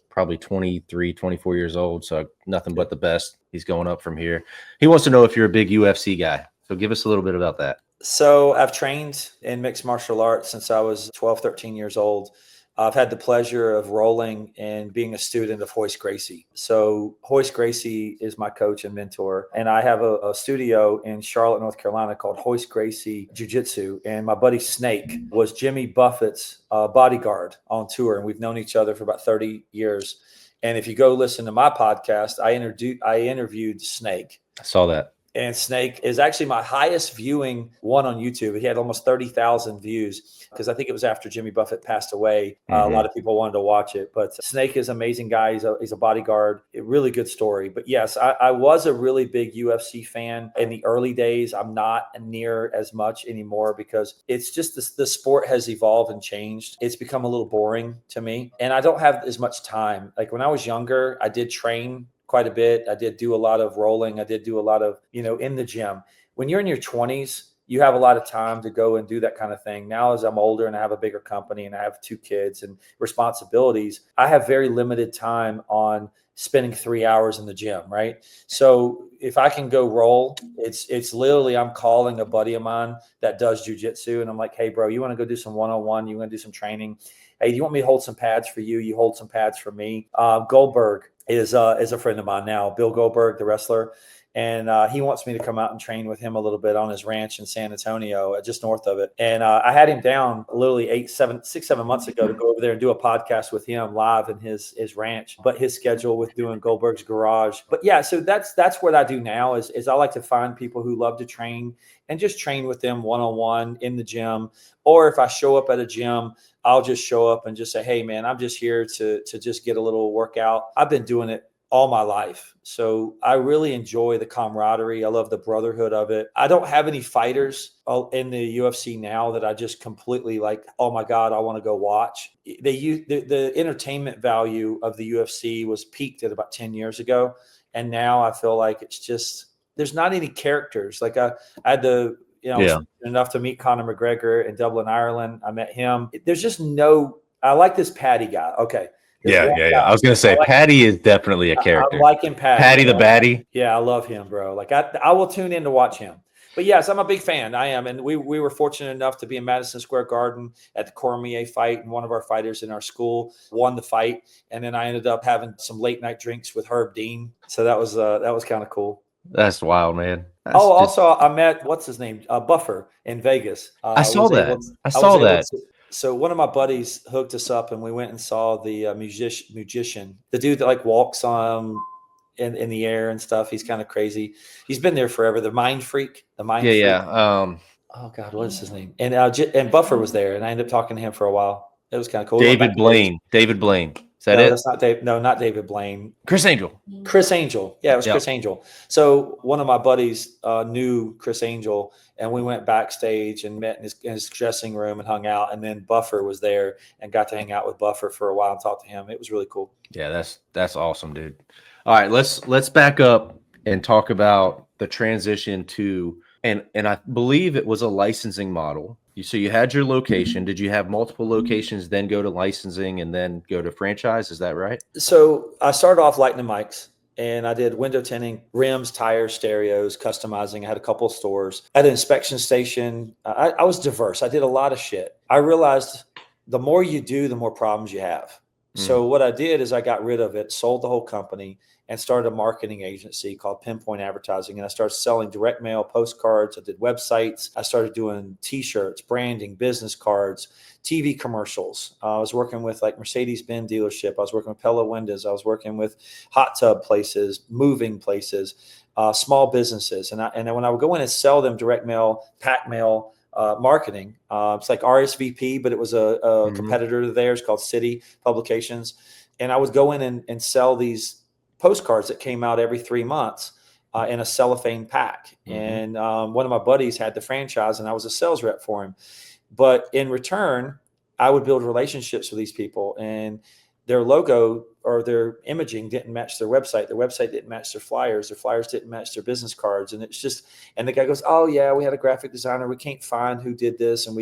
probably 23, 24 years old. So nothing but the best. He's going up from here. He wants to know if you're a big UFC guy. So give us a little bit about that. So I've trained in mixed martial arts since I was 12, 13 years old. I've had the pleasure of rolling and being a student of Hoist Gracie. So Hoist Gracie is my coach and mentor. And I have a studio in Charlotte, North Carolina called Hoist Gracie Jiu-Jitsu. And my buddy Snake was Jimmy Buffett's bodyguard on tour. And we've known each other for about 30 years. And if you go listen to my podcast, I interviewed Snake. I saw that. And Snake is actually my highest viewing one on YouTube. He had almost 30,000 views because I think it was after Jimmy Buffett passed away. A lot of people wanted to watch it. But Snake is an amazing guy. He's a bodyguard. A really good story. But yes, I was a really big UFC fan in the early days. I'm not near as much anymore because it's just the sport has evolved and changed. It's become a little boring to me. And I don't have as much time. Like when I was younger, I did train quite a bit. I did do a lot of rolling. I did do a lot of, in the gym. When you're in your 20s, you have a lot of time to go and do that kind of thing. Now, as I'm older and I have a bigger company and I have 2 kids and responsibilities, I have very limited time on spending 3 hours in the gym, right? So if I can go roll, it's literally I'm calling a buddy of mine that does jujitsu and I'm like, hey, bro, you want to go do some one-on-one? You want to do some training? Hey, do you want me to hold some pads for you? You hold some pads for me. Goldberg is a friend of mine now, Bill Goldberg, the wrestler. And he wants me to come out and train with him a little bit on his ranch in San Antonio, just north of it. And I had him down literally 6, 7 months ago to go over there and do a podcast with him live in his ranch, but his schedule with doing Goldberg's garage. But yeah, so that's what I do now is I like to find people who love to train and just train with them one-on-one in the gym. Or if I show up at a gym, I'll just show up and just say, hey, man, I'm just here to just get a little workout. I've been doing it all my life. So I really enjoy the camaraderie. I love the brotherhood of it. I don't have any fighters in the UFC now that I just completely like, oh my God, I want to go watch. They use the entertainment value of the UFC was peaked at about 10 years ago. And now I feel like it's just, there's not any characters. Like I had the, I was fortunate enough to meet Conor McGregor in Dublin, Ireland. I met him. There's just no, I like this Patty guy. Okay. Yeah. I was going to say, Patty is definitely a character. I'm liking Patty. Patty the Batty. Yeah, I love him, bro. Like I will tune in to watch him. But yes, I'm a big fan. I am. And we were fortunate enough to be in Madison Square Garden at the Cormier fight. And one of our fighters in our school won the fight. And then I ended up having some late night drinks with Herb Dean. So that was kind of cool. That's wild, man. Also, I met, what's his name? Buffer in Vegas. I saw that. So one of my buddies hooked us up, and we went and saw the musician, the dude that like walks in the air and stuff. He's kind of crazy. He's been there forever. The Mind Freak. Freak. Yeah. Oh God, what is his name? And Buffer was there, and I ended up talking to him for a while. It was kind of cool. David Blaine. Is that it? That's not Dave. No, not David Blaine. Chris Angel. Yeah, it was Chris Angel. So one of my buddies knew Chris Angel, and we went backstage and met in his dressing room and hung out. And then Buffer was there and got to hang out with Buffer for a while and talk to him. It was really cool. Yeah, that's awesome, dude. All right, let's back up and talk about the transition to and I believe it was a licensing model. So you had your location. Did you have multiple locations, then go to licensing and then go to franchise? Is that right? So I started off lighting the mics, and I did window tinting, rims, tires, stereos, customizing. I had a couple of stores. I had an inspection station. I was diverse. I did a lot of shit. I realized the more you do, the more problems you have. So what I did is I got rid of it, sold the whole company, and started a marketing agency called Pinpoint Advertising. And I started selling direct mail, postcards. I did websites. I started doing T-shirts, branding, business cards, TV commercials. I was working with like Mercedes-Benz dealership. I was working with Pella Windows. I was working with hot tub places, moving places, small businesses. And then when I would go in and sell them direct mail, pack mail, marketing, it's like RSVP, but it was a competitor to theirs called City Publications. And I would go in and sell these postcards that came out every 3 months in a cellophane pack. And one of my buddies had the franchise, and I was a sales rep for him. But in return, I would build relationships with these people, and their logo or their imaging didn't match their website. Their website didn't match their flyers. Their flyers didn't match their business cards. And it's just, and the guy goes, oh yeah, we had a graphic designer. We can't find who did this. And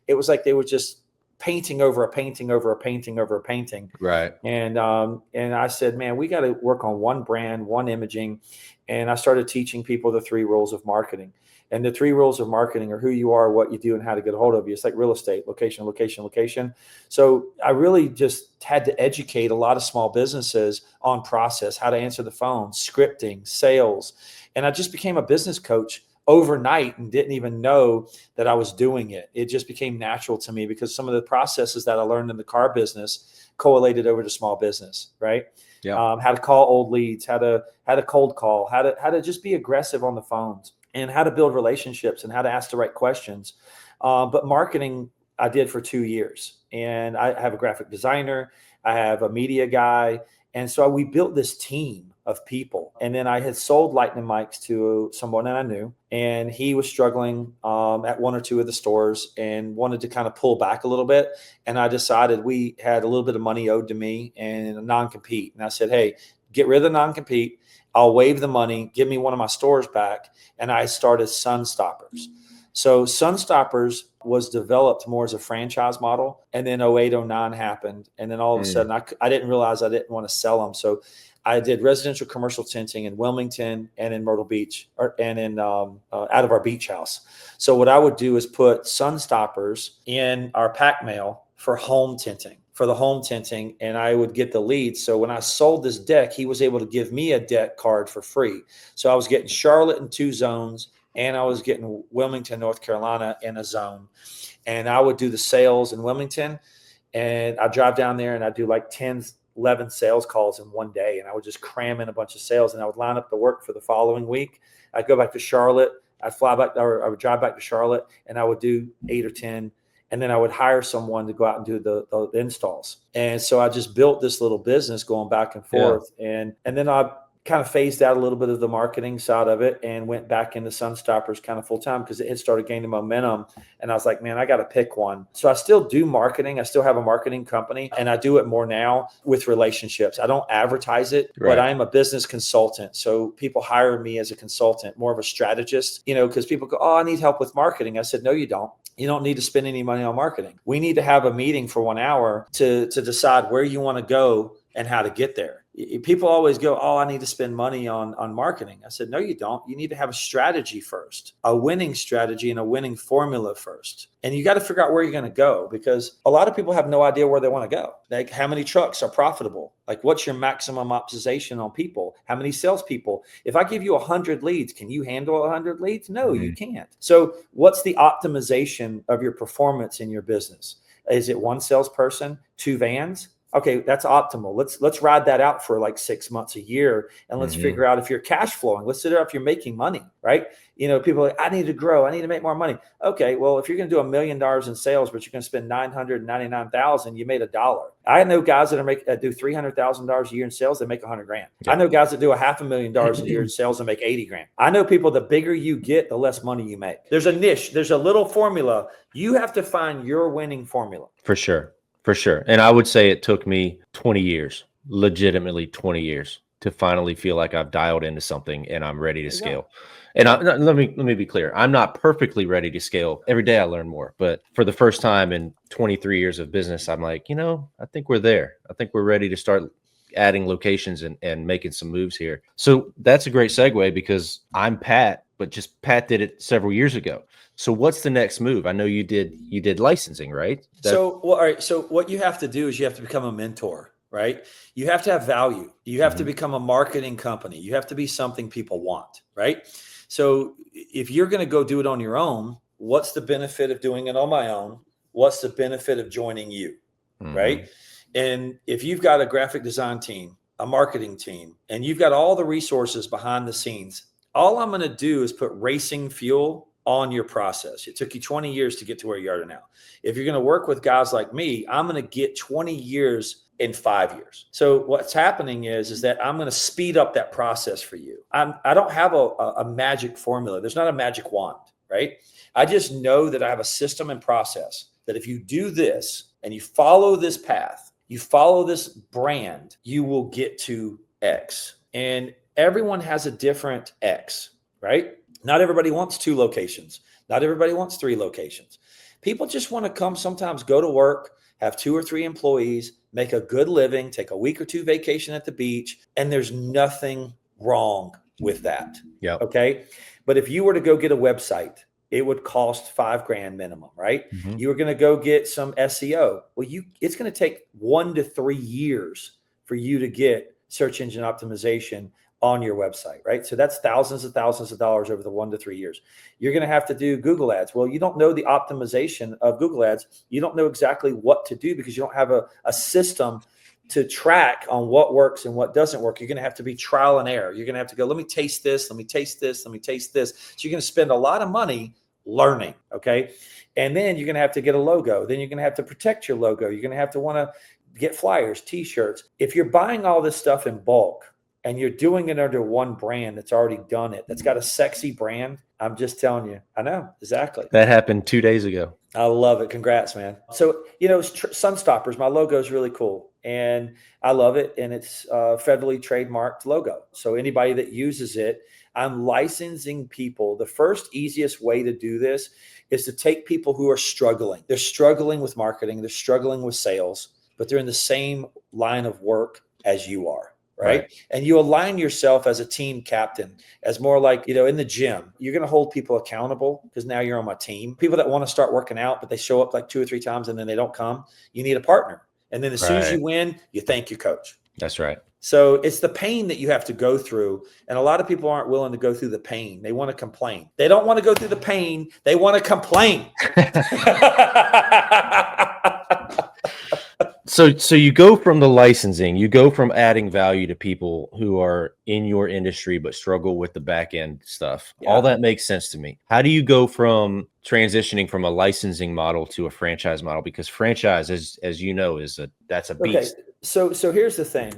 it was like they were just painting over a painting over a painting over a painting. Right. And I said, man, we got to work on one brand, one imaging. And I started teaching people the 3 rules of marketing. And the 3 rules of marketing are who you are, what you do, and how to get a hold of you. It's like real estate: location, location, location. So I really just had to educate a lot of small businesses on process, how to answer the phone, scripting, sales. And I just became a business coach overnight and didn't even know that I was doing it. It just became natural to me because some of the processes that I learned in the car business correlated over to small business, right? Yeah. How to call old leads, how to cold call, how to just be aggressive on the phones, and how to build relationships and how to ask the right questions. But marketing, I did for 2 years, and I have a graphic designer, I have a media guy. And so we built this team of people. And then I had sold Lightning Mics to someone that I knew, and he was struggling at 1 or 2 of the stores and wanted to kind of pull back a little bit. And I decided we had a little bit of money owed to me and a non-compete. And I said, hey, get rid of the non-compete. I'll waive the money, give me one of my stores back. And I started Sun Stoppers. So Sun Stoppers was developed more as a franchise model. And then 08, 09 happened. And then all of a sudden I didn't realize I didn't want to sell them. So I did residential commercial tinting in Wilmington and in Myrtle Beach and in out of our beach house. So what I would do is put Sun Stoppers in our pack mail for home tinting. For the home tinting, and I would get the leads. So when I sold this deck, he was able to give me a deck card for free. So I was getting Charlotte in 2 zones, and I was getting Wilmington, North Carolina in a zone. And I would do the sales in Wilmington, and I'd drive down there and I'd do like 10, 11 sales calls in one day. And I would just cram in a bunch of sales, and I would line up the work for the following week. I'd go back to Charlotte. I'd fly back, or I would drive back to Charlotte, and I would do 8 or 10 And then I would hire someone to go out and do the installs. And so I just built this little business going back and forth. And then I kind of phased out a little bit of the marketing side of it and went back into Sunstoppers kind of full time because it had started gaining momentum. And I was like, man, I got to pick one. So I still do marketing. I still have a marketing company, and I do it more now with relationships. I don't advertise it, but I'm a business consultant. So people hire me as a consultant, more of a strategist, because people go, oh, I need help with marketing. I said, no, you don't. You don't need to spend any money on marketing. We need to have a meeting for 1 hour to decide where you want to go and how to get there. People always go, oh, I need to spend money on marketing. I said, no, you don't. You need to have a strategy first, a winning strategy and a winning formula first. And you got to figure out where you're going to go, because a lot of people have no idea where they want to go. Like, how many trucks are profitable? Like, what's your maximum optimization on people? How many salespeople? If I give you 100 leads, can you handle 100 leads? No, you can't. So what's the optimization of your performance in your business? Is it one salesperson, 2 vans? Okay, that's optimal. Let's ride that out for like 6 months, a year, and let's figure out if you're cash flowing. Let's figure out if you're making money, right? People are like, I need to grow. I need to make more money. Okay, well, if you're going to do $1 million in sales, but you're going to spend $999,000, you made $1. I know guys that do $300,000 a year in sales that make $100,000. Yeah. I know guys that do $500,000 a year in sales and make $80,000. I know people, the bigger you get, the less money you make. There's a niche. There's a little formula. You have to find your winning formula. For sure. For sure. And I would say it took me 20 years, legitimately 20 years, to finally feel like I've dialed into something and I'm ready to scale. And let me be clear. I'm not perfectly ready to scale. Every day I learn more. But for the first time in 23 years of business, I'm like, I think we're there. I think we're ready to start adding locations and making some moves here. So that's a great segue, because I'm Pat, but just Pat did it several years ago. So what's the next move? I know you did licensing, right? All right. So what you have to do is you have to become a mentor, right? You have to have value. You have to become a marketing company. You have to be something people want, right? So if you're going to go do it on your own, what's the benefit of doing it on my own? What's the benefit of joining you, right? And if you've got a graphic design team, a marketing team, and you've got all the resources behind the scenes, all I'm going to do is put racing fuel on your process. It took you 20 years to get to where you are now. If you're going to work with guys like me, I'm going to get 20 years in 5 years. So what's happening is that I'm going to speed up that process for you. I don't have a magic formula. There's not a magic wand, right? I just know that I have a system and process that if you do this and you follow this path, you follow this brand, you will get to X. And everyone has a different X, right? Not everybody wants 2 locations. Not everybody wants 3 locations. People just want to come sometimes, go to work, have 2 or 3 employees, make a good living, take a week or 2 vacation at the beach, and there's nothing wrong with that. Yeah. Okay. But if you were to go get a website, it would cost $5,000 minimum, right? You were going to go get some SEO. Well, it's going to take 1 to 3 years for you to get search engine optimization on your website, right? So that's thousands of dollars over the 1 to 3 years. You're going to have to do Google ads. Well, you don't know the optimization of Google ads. You don't know exactly what to do because you don't have a system to track on what works and what doesn't work. You're going to have to be trial and error. You're going to have to go, let me taste this. Let me taste this. Let me taste this. So you're going to spend a lot of money learning. Okay. And then you're going to have to get a logo. Then you're going to have to protect your logo. You're going to have to want to get flyers, t-shirts. If you're buying all this stuff in bulk, and you're doing it under one brand that's already done it, that's got a sexy brand, I'm just telling you, I know, exactly. That happened 2 days ago. I love it. Congrats, man. So, Sunstoppers, my logo is really cool. And I love it. And it's a federally trademarked logo. So anybody that uses it, I'm licensing people. The first easiest way to do this is to take people who are struggling. They're struggling with marketing. They're struggling with sales, but they're in the same line of work as you are. Right. And you align yourself as a team captain, as more like, in the gym, you're going to hold people accountable because now you're on my team. People that want to start working out, but they show up like 2 or 3 times and then they don't come. You need a partner. And then as soon as you win, you thank your coach. That's right. So it's the pain that you have to go through. And a lot of people aren't willing to go through the pain. They want to complain. They don't want to go through the pain. They want to complain. So you go from the licensing, you go from adding value to people who are in your industry but struggle with the back end stuff. All Yeah. that makes sense to me. How do you go from transitioning from a licensing model to a franchise model? Because franchise, as you know, that's a Okay. beast. So here's the thing.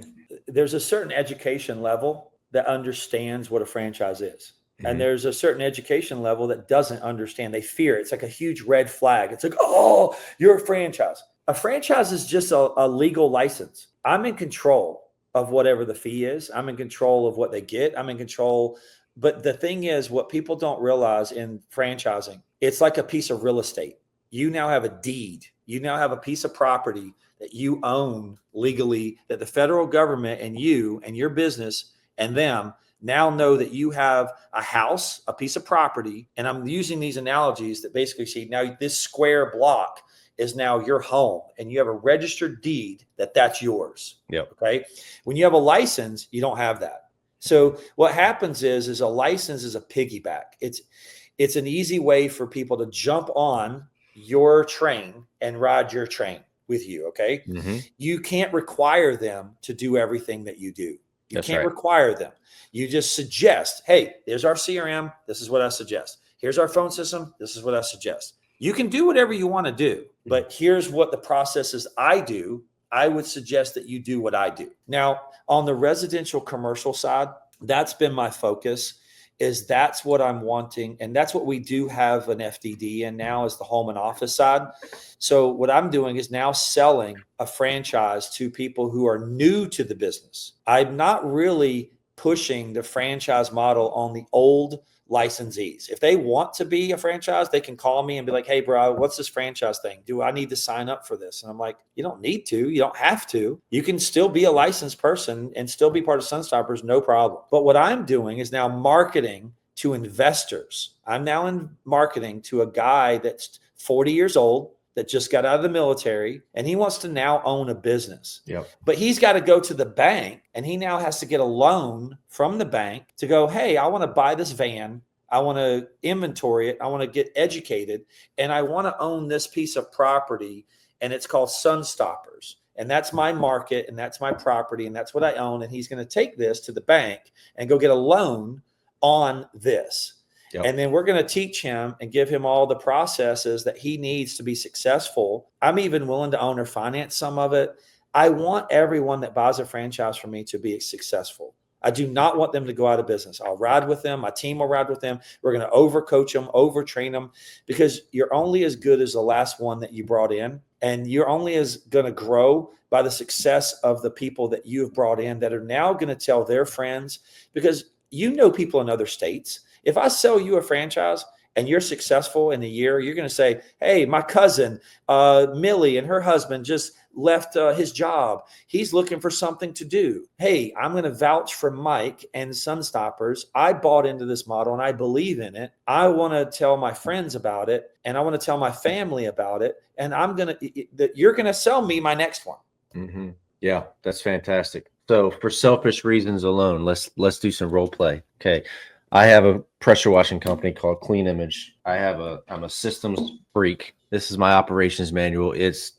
There's a certain education level that understands what a franchise is. And Mhm. there's a certain education level that doesn't understand. They fear it. It's like a huge red flag. It's like, oh, you're a franchise. A franchise is just a legal license. I'm in control of whatever the fee is. I'm in control of what they get. I'm in control. But the thing is, what people don't realize in franchising, it's like a piece of real estate. You now have a deed. You now have a piece of property that you own legally, that the federal government and you and your business and them now know that you have a house, a piece of property. And I'm using these analogies that basically see now this square block is now your home, and you have a registered deed that that's yours. Yep. Okay. When you have a license, you don't have that. So what happens is a license is a piggyback. It's an easy way for people to jump on your train and ride your train with you. Okay. Mm-hmm. You can't require them to do everything that you do. You That's can't right. require them. You just suggest, hey, there's our CRM. This is what I suggest. Here's our phone system. This is what I suggest. You can do whatever you want to do, but here's what the process is I do. I would suggest that you do what I do. Now, on the residential commercial side, that's been my focus. Is that's what I'm wanting. And that's what we do have an FDD in now is the home and office side. So what I'm doing is now selling a franchise to people who are new to the business. I'm not really pushing the franchise model on the old licensees. If they want to be a franchise, they can call me and be like, hey, bro, what's this franchise thing? Do I need to sign up for this? And I'm like, you don't need to. You don't have to. You can still be a licensed person and still be part of Sunstoppers, no problem. But what I'm doing is now marketing to investors. I'm now in marketing to a guy that's 40 years old that just got out of the military, and he wants to now own a business. Yep. But he's got to go to the bank, and he now has to get a loan from the bank to go, hey, I want to buy this van. I want to inventory it. I want to get educated, and I want to own this piece of property, and it's called Sunstoppers. And that's my market, and that's my property, and that's what I own. And he's going to take this to the bank and go get a loan on this. Yep. And then we're going to teach him and give him all the processes that he needs to be successful. I'm even willing to own or finance some of it. I want everyone that buys a franchise from me to be successful. I do not want them to go out of business. I'll ride with them. My team will ride with them. We're going to overcoach them, overtrain them, because you're only as good as the last one that you brought in. And you're only as going to grow by the success of the people that you have brought in that are now going to tell their friends, because you know people in other states. If I sell you a franchise and you're successful in a year, you're going to say, hey, my cousin, Millie, and her husband just left his job. He's looking for something to do. Hey, I'm going to vouch for Mike and Sunstoppers. I bought into this model and I believe in it. I want to tell my friends about it, and I want to tell my family about it. And you're going to sell me my next one. Mm-hmm. Yeah, that's fantastic. So for selfish reasons alone, let's do some role play. Okay. I have a pressure washing company called Clean Image. I'm a systems freak. This is my operations manual. It's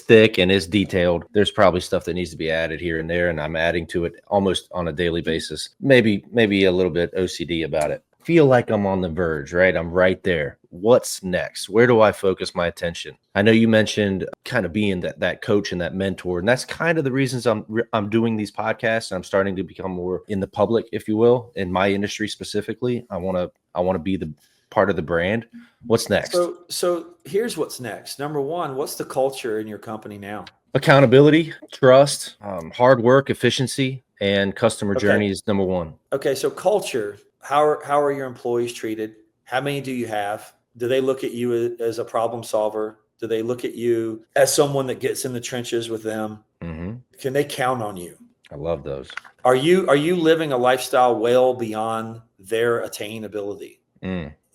thick and it's detailed. There's probably stuff that needs to be added here and there, and I'm adding to it almost on a daily basis. Maybe a little bit OCD about it. Feel like I'm on the verge, right? I'm right there. What's next? Where do I focus my attention? I know you mentioned kind of being that coach and that mentor, and that's kind of the reasons I'm doing these podcasts. And I'm starting to become more in the public, if you will, in my industry specifically. I want to be the part of the brand. What's next? So here's what's next. Number one, what's the culture in your company now? Accountability, trust, hard work, efficiency, and customer journey is number one. Okay, so culture. How are your employees treated? How many do you have? Do they look at you as a problem solver? Do they look at you as someone that gets in the trenches with them? Mm-hmm. Can they count on you? I love those. Are you living a lifestyle well beyond their attainability?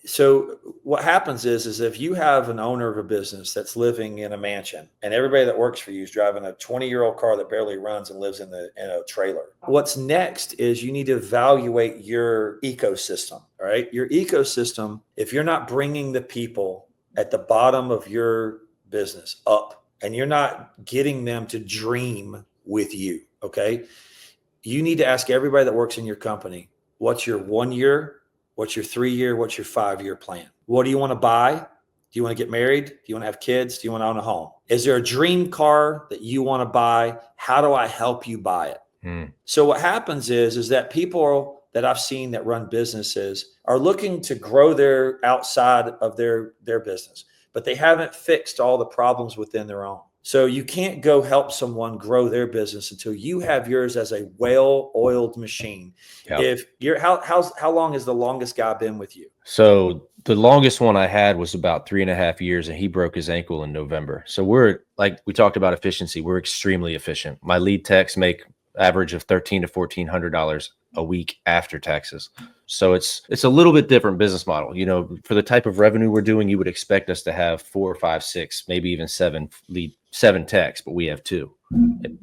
So what happens is if you have an owner of a business that's living in a mansion and everybody that works for you is driving a 20-year-old car that barely runs and lives in a trailer, what's next is you need to evaluate your ecosystem. All right. Your ecosystem, if you're not bringing the people at the bottom of your business up, and you're not getting them to dream with you, okay, you need to ask everybody that works in your company, what's your 1 year, what's your 3 year, what's your 5 year plan? What do you want to buy? Do you want to get married? Do you want to have kids? Do you want to own a home? Is there a dream car that you want to buy? How do I help you buy it? So what happens is that people that I've seen that run businesses are looking to grow their outside of their business, but they haven't fixed all the problems within their own. So you can't go help someone grow their business until you have yours as a well-oiled machine. Yep. If you're how long has the longest guy been with you? So the longest one I had was about 3.5 years, and he broke his ankle in November. So we're, like we talked about efficiency, we're extremely efficient. My lead techs make average of $1,300 to $1,400 a week after taxes. So it's a little bit different business model. You know, for the type of revenue we're doing, you would expect us to have 4, 5, 6, maybe even 7 techs, but we have 2.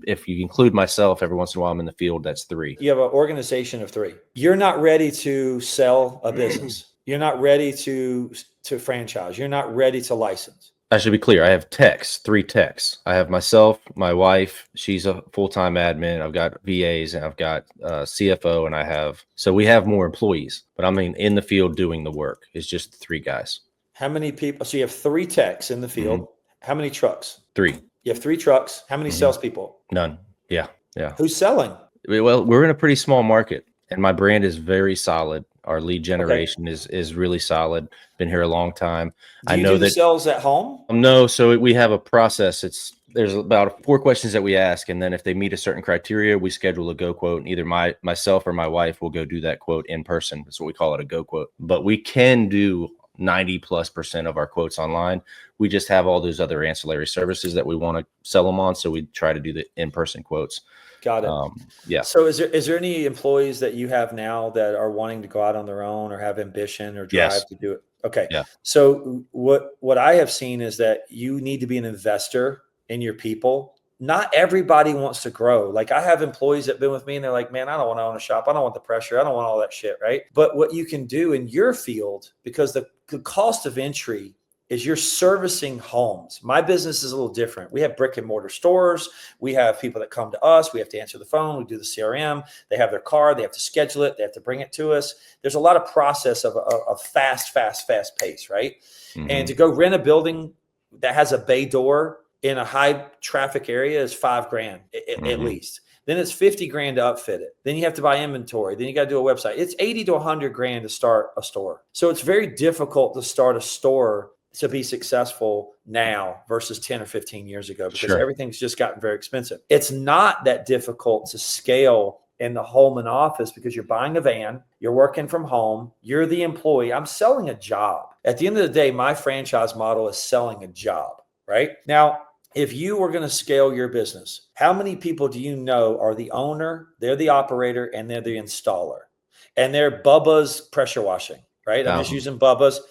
If you include myself, every once in a while I'm in the field, that's 3. You have an organization of 3. You're not ready to sell a business. You're not ready to franchise. You're not ready to license. I should be clear. I have techs, 3 techs. I have myself, my wife, she's a full-time admin. I've got VAs, and I've got CFO, and so we have more employees, but I mean, in the field doing the work is just 3 guys. How many people? So you have 3 techs in the field. Mm-hmm. How many trucks? 3. You have 3 trucks. How many salespeople? None. Yeah. Who's selling? Well, we're in a pretty small market, and my brand is very solid. Our lead generation is really solid. Been here a long time. Do you do the sales at home? No. So we have a process. There's about 4 questions that we ask, and then if they meet a certain criteria, we schedule a go quote. And either myself or my wife will go do that quote in person. That's what we call it, a go quote. But we can do 90+% of our quotes online. We just have all those other ancillary services that we want to sell them on. So we try to do the in-person quotes. Got it. Yeah. So is there any employees that you have now that are wanting to go out on their own or have ambition or drive to do it? Okay. Yeah. So what I have seen is that you need to be an investor in your people. Not everybody wants to grow. Like, I have employees that have been with me and they're like, man, I don't want to own a shop. I don't want the pressure. I don't want all that shit. Right. But what you can do in your field, because the cost of entry is you're servicing homes. My business is a little different. We have brick and mortar stores. We have people that come to us. We have to answer the phone. We do the CRM. They have their car. They have to schedule it. They have to bring it to us. There's a lot of process of a fast pace, right? Mm-hmm. And to go rent a building that has a bay door in a high traffic area is $5,000 at least. Then it's $50,000 to upfit it. Then you have to buy inventory. Then you got to do a website. It's $80,000 to $100,000 to start a store. So it's very difficult to start a store to be successful now versus 10 or 15 years ago, because everything's just gotten very expensive. It's not that difficult to scale in the home and office because you're buying a van, you're working from home, you're the employee. I'm selling a job. At the end of the day, my franchise model is selling a job, right? Now, if you were going to scale your business, how many people do you know are the owner, they're the operator, and they're the installer? And they're Bubba's pressure washing, right? I'm just using Bubba's.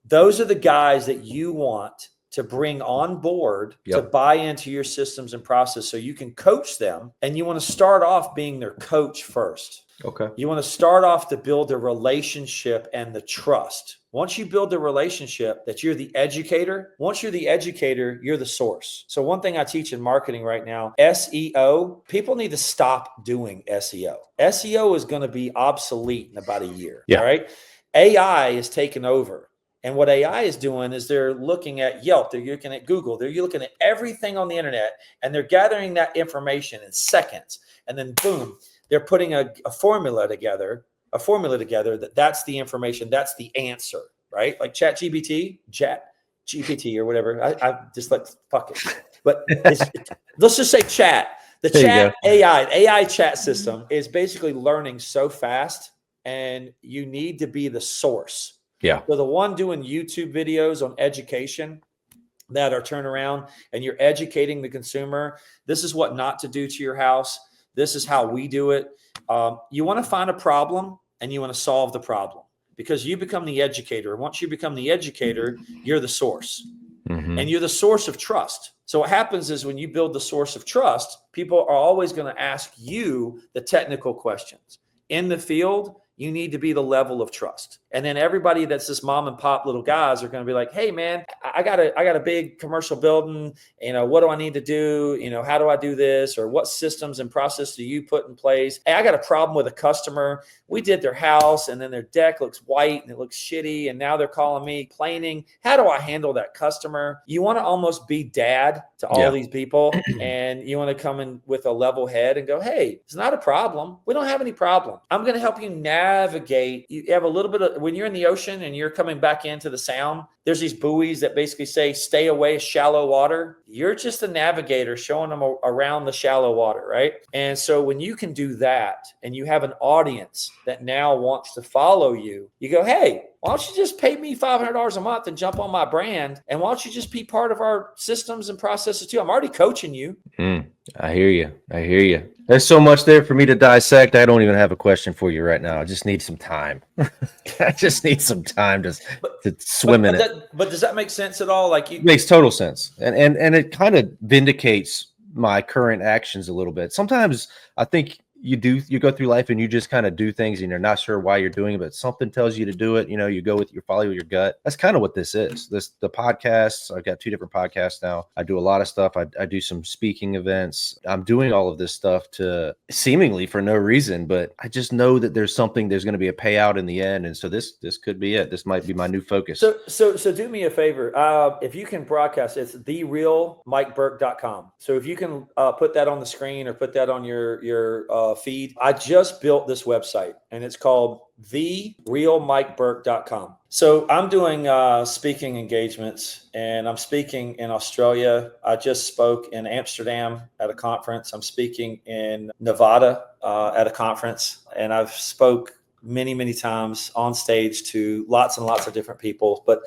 Those are the guys that you want to bring on board to buy into your systems and process so you can coach them. And you want to start off being their coach first. Okay. You want to start off to build a relationship and the trust. Once you build the relationship that you're the educator, once you're the educator, you're the source. So one thing I teach in marketing right now, SEO, people need to stop doing SEO. SEO is going to be obsolete in about a year. All right. AI is taking over. And what AI is doing is they're looking at Yelp, they're looking at Google, they're looking at everything on the internet, and they're gathering that information in seconds. And then boom, they're putting a formula together that's the information, that's the answer, right? Like chat GPT or whatever. I just like, fuck it. But let's just say chat. The chat AI chat system is basically learning so fast, and you need to be the source. Yeah. So the one doing YouTube videos on education that are turned around and you're educating the consumer, this is what not to do to your house. This is how we do it. You want to find a problem and you want to solve the problem, because you become the educator. Once you become the educator, you're the source. Mm-hmm. And you're the source of trust. So what happens is when you build the source of trust, people are always going to ask you the technical questions. In the field, you need to be the level of trust. And then everybody that's this mom and pop little guys are going to be like, hey man, I got a big commercial building. What do I need to do? How do I do this? Or what systems and process do you put in place? Hey, I got a problem with a customer. We did their house and then their deck looks white and it looks shitty. And now they're calling me complaining. How do I handle that customer? You want to almost be dad to all these people. And you want to come in with a level head and go, hey, it's not a problem. We don't have any problem. I'm going to help you navigate. You have a little bit of, when you're in the ocean and you're coming back into the sound, there's these buoys that basically say, stay away shallow water. You're just a navigator showing them around the shallow water, right? And so when you can do that and you have an audience that now wants to follow you, you go, hey, why don't you just pay me $500 a month and jump on my brand? And why don't you just be part of our systems and processes too? I'm already coaching you. I hear you. There's so much there for me to dissect. I don't even have a question for you right now. I just need some time. I just need some time to swim in it. But does that make sense at all? It makes total sense. And it kind of vindicates my current actions a little bit. Sometimes I think you go through life and you just kind of do things and you're not sure why you're doing it, but something tells you to do it. You follow your gut. That's kind of what this is. The podcasts, I've got 2 different podcasts now. I do a lot of stuff. I do some speaking events. I'm doing all of this stuff to seemingly for no reason, but I just know that there's going to be a payout in the end. And so this could be it. This might be my new focus. So do me a favor. If you can broadcast, it's therealmikeburke.com. So if you can put that on the screen or put that on your feed. I just built this website and it's called therealmikeburke.com. So I'm doing speaking engagements and I'm speaking in Australia. I just spoke in Amsterdam at a conference. I'm speaking in Nevada at a conference, and I've spoke many times on stage to lots and lots of different people. But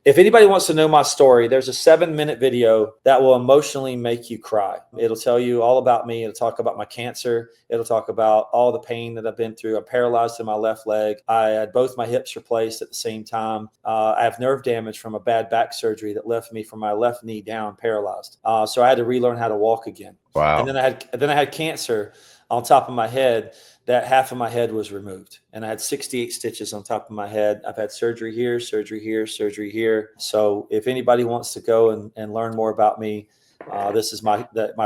if anybody wants to know my story, there's a 7-minute video that will emotionally make you cry. It'll tell you all about me. It'll talk about my cancer. It'll talk about all the pain that I've been through. I'm paralyzed in my left leg. I had both my hips replaced at the same time. I have nerve damage from a bad back surgery that left me from my left knee down paralyzed. So I had to relearn how to walk again. Wow. And then I had cancer on top of my head. That half of my head was removed, and I had 68 stitches on top of my head. I've had surgery here, surgery here, surgery here. So if anybody wants to go and learn more about me, this is my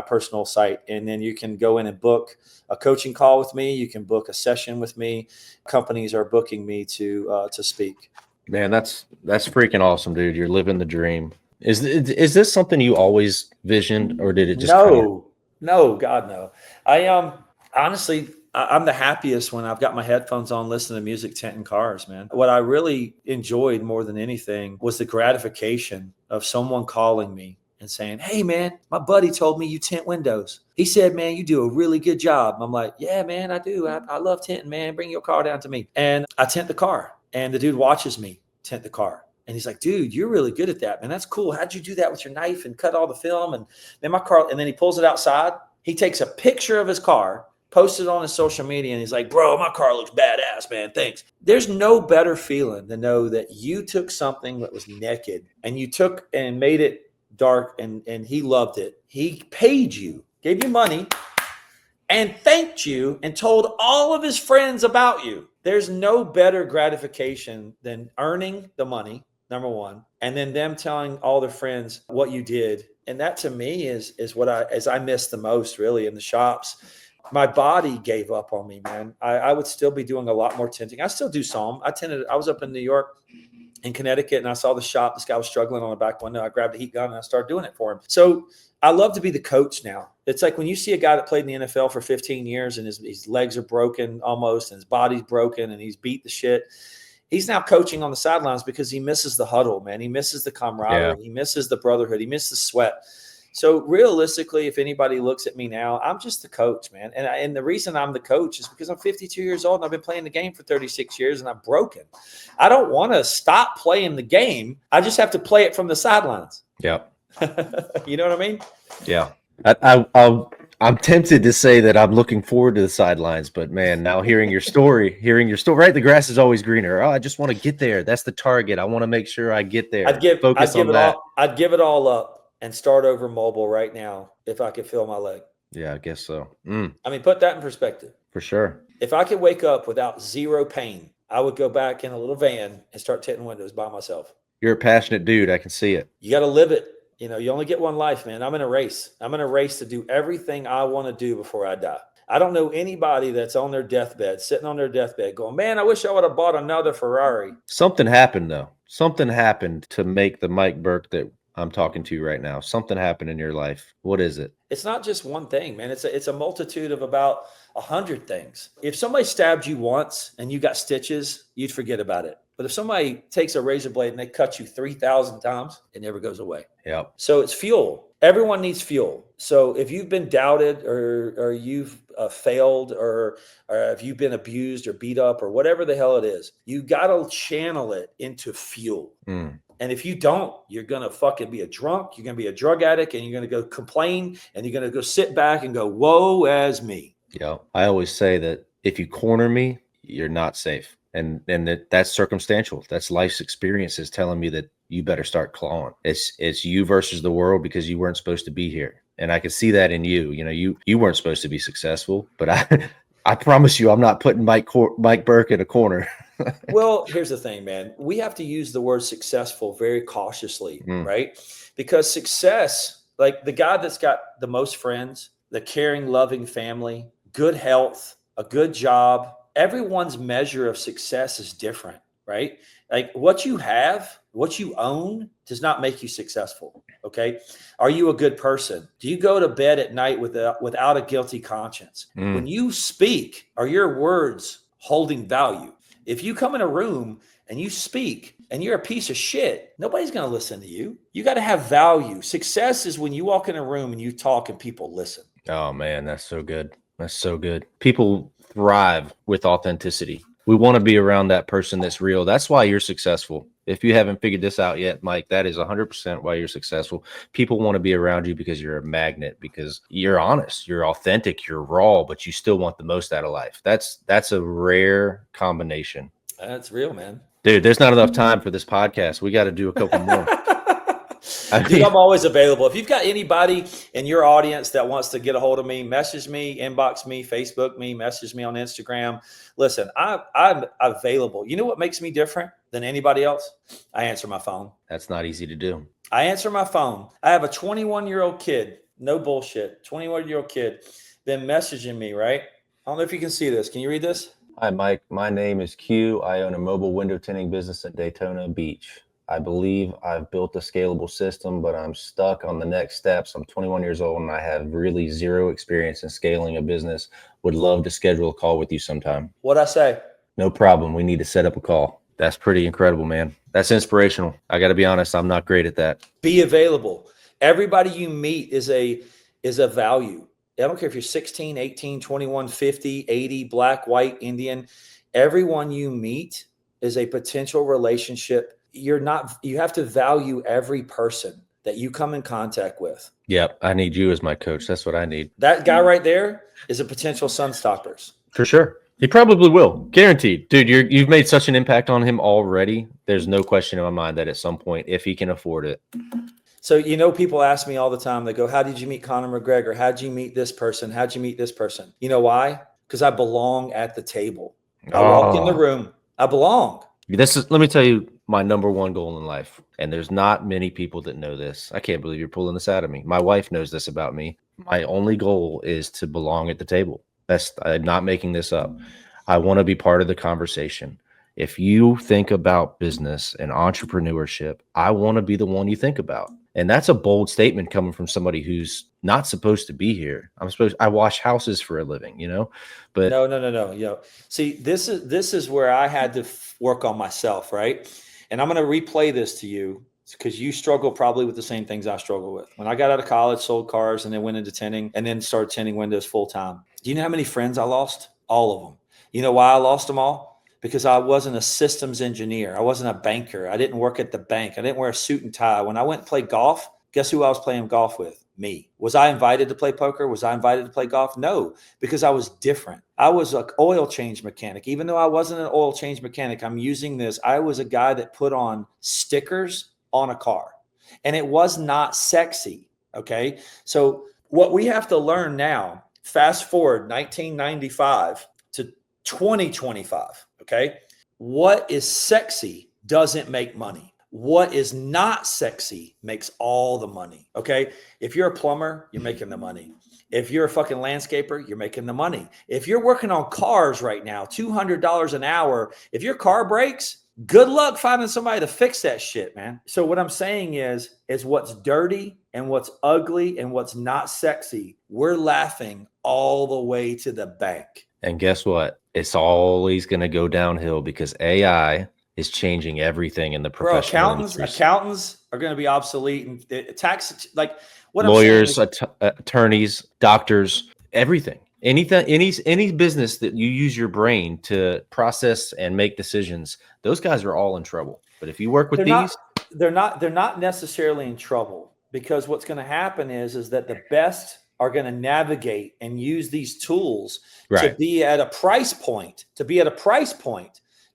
personal site. And then you can go in and book a coaching call with me. You can book a session with me. Companies are booking me to speak. Man, that's freaking awesome, dude. You're living the dream. Is this something you always visioned, or did it just No, God, no. I honestly, I'm the happiest when I've got my headphones on, listening to music, tinting cars, man. What I really enjoyed more than anything was the gratification of someone calling me and saying, hey, man, my buddy told me you tint windows. He said, man, you do a really good job. I'm like, yeah, man, I do. I love tinting, man. Bring your car down to me. And I tint the car, and the dude watches me tint the car. And he's like, dude, you're really good at that, man. That's cool. How'd you do that with your knife and cut all the film? And then and then he pulls it outside. He takes a picture of his car, posted on his social media, and he's like, bro, my car looks badass, man. Thanks. There's no better feeling to know that you took something that was naked and you took and made it dark, and he loved it. He paid you, gave you money, and thanked you and told all of his friends about you. There's no better gratification than earning the money, number one, and then them telling all their friends what you did. And that to me is what I miss the most, really, in the shops. My body gave up on me, man. I would still be doing a lot more tinting. I still do some. I was up in New York, in Connecticut, and I saw the shop. This guy was struggling on the back window. I grabbed a heat gun and I started doing it for him. So I love to be the coach now. It's like when you see a guy that played in the NFL for 15 years and his legs are broken almost, and his body's broken, and he's beat the shit. He's now coaching on the sidelines because he misses the huddle, man. He misses the camaraderie. Yeah. He misses the brotherhood. He misses the sweat. So realistically, if anybody looks at me now, I'm just the coach, man. And the reason I'm the coach is because I'm 52 years old and I've been playing the game for 36 years and I'm broken. I don't want to stop playing the game. I just have to play it from the sidelines. Yeah. You know what I mean? Yeah. I'm tempted to say that I'm looking forward to the sidelines, but man, now hearing your story, right? The grass is always greener. Oh, I just want to get there. That's the target. I want to make sure I get there. I'd give it all up and start over mobile right now if I could feel my leg. Yeah, I guess so. I mean, put that in perspective. For sure. If I could wake up without zero pain I would go back in a little van and start tinting windows by myself. You're a passionate dude. I can see it. You got to live it. You know, you only get one life, man. I'm in a race. I'm in a race to do everything I want to do before I die. I don't know anybody that's on their deathbed, sitting on their deathbed going, man, I wish I would have bought another Ferrari. Something happened, though. Something happened to make the Mike Burke that I'm talking to right now. Something happened in your life. What is it? It's not just one thing, man. It's a multitude of about 100 things. If somebody stabbed you once and you got stitches, you'd forget about it. But if somebody takes a razor blade and they cut you 3,000 times, it never goes away. Yep. So it's fuel. Everyone needs fuel. So if you've been doubted or you've failed or if you've been abused or beat up or whatever the hell it is, you got to channel it into fuel. Mm. And if you don't, you're going to fucking be a drunk. You're going to be a drug addict and you're going to go complain and you're going to go sit back and go, woe as me. Yeah. I always say that if you corner me, you're not safe. And that's circumstantial. That's life's experiences telling me that you better start clawing. It's you versus the world because you weren't supposed to be here. And I can see that in you. You know, you weren't supposed to be successful, but I promise you, I'm not putting Mike Burke in a corner. Well, here's the thing, man. We have to use the word successful very cautiously, right? Because success, like the guy that's got the most friends, the caring, loving family, good health, a good job, everyone's measure of success is different, right? Like what you have, what you own does not make you successful. Okay. Are you a good person? Do you go to bed at night without a guilty conscience? When you speak, are your words holding value? If you come in a room and you speak and you're a piece of shit, nobody's going to listen to you. You got to have value. Success is when you walk in a room and you talk and people listen. Oh man, that's so good. That's so good. People thrive with authenticity. We want to be around that person that's real. That's why you're successful. If you haven't figured this out yet, Mike, that is 100% why you're successful. People want to be around you because you're a magnet, because you're honest, you're authentic, you're raw, but you still want the most out of life. That's a rare combination. That's real, man. Dude, there's not enough time for this podcast. We got to do a couple more. Dude, I'm always available. If you've got anybody in your audience that wants to get a hold of me, message me, inbox me, Facebook me, message me on Instagram. Listen, I'm available. You know what makes me different than anybody else? I answer my phone. That's not easy to do. I answer my phone. I have a 21-year-old kid. No bullshit. 21-year-old kid been messaging me, right? I don't know if you can see this. Can you read this? Hi, Mike. My name is Q. I own a mobile window tinting business at Daytona Beach. I believe I've built a scalable system, but I'm stuck on the next steps. I'm 21 years old and I have really zero experience in scaling a business. Would love to schedule a call with you sometime. What'd I say? No problem. We need to set up a call. That's pretty incredible, man. That's inspirational. I got to be honest. I'm not great at that. Be available. Everybody you meet is a value. I don't care if you're 16, 18, 21, 50, 80, black, white, Indian. Everyone you meet is a potential relationship. You have to value every person that you come in contact with. Yep. I need you as my coach. That's what I need. That guy right there is a potential Sun Stoppers. For sure. He probably will. Guaranteed. Dude, you've made such an impact on him already. There's no question in my mind that at some point, if he can afford it. So, you know, people ask me all the time, they go, how did you meet Conor McGregor? How'd you meet this person? How'd you meet this person? You know why? Because I belong at the table. I walk in the room. I belong. Let me tell you my number one goal in life. And there's not many people that know this. I can't believe you're pulling this out of me. My wife knows this about me. My only goal is to belong at the table. I'm not making this up. I want to be part of the conversation. If you think about business and entrepreneurship, I want to be the one you think about. And that's a bold statement coming from somebody who's not supposed to be here. I wash houses for a living, you know, but no. You know, see, this is where I had to work on myself. Right. And I'm going to replay this to you because you struggle probably with the same things I struggle with. When I got out of college, sold cars and then went into tinting and then started tinting windows full time. Do you know how many friends I lost? All of them. You know why I lost them all? Because I wasn't a systems engineer. I wasn't a banker. I didn't work at the bank. I didn't wear a suit and tie. When I went and played golf, guess who I was playing golf with? Me. Was I invited to play poker? Was I invited to play golf? No, because I was different. I was an oil change mechanic. Even though I wasn't an oil change mechanic, I'm using this. I was a guy that put on stickers on a car. And it was not sexy. Okay. So what we have to learn now, fast forward 1995 to 2025. Okay. What is sexy doesn't make money. What is not sexy makes all the money. Okay. If you're a plumber, you're making the money. If you're a fucking landscaper, you're making the money. If you're working on cars right now, $200 an hour, if your car breaks, good luck finding somebody to fix that shit, man. So what I'm saying is what's dirty and what's ugly and what's not sexy, we're laughing all the way to the bank. And guess what? It's always going to go downhill because AI is changing everything in the professional industries. Accountants are going to be obsolete, and tax, like what lawyers, attorneys, doctors, everything. Anything, any business that you use your brain to process and make decisions, those guys are all in trouble. But if you work with they're not necessarily in trouble, because what's going to happen is that the best are going to navigate and use these tools to be at a price point,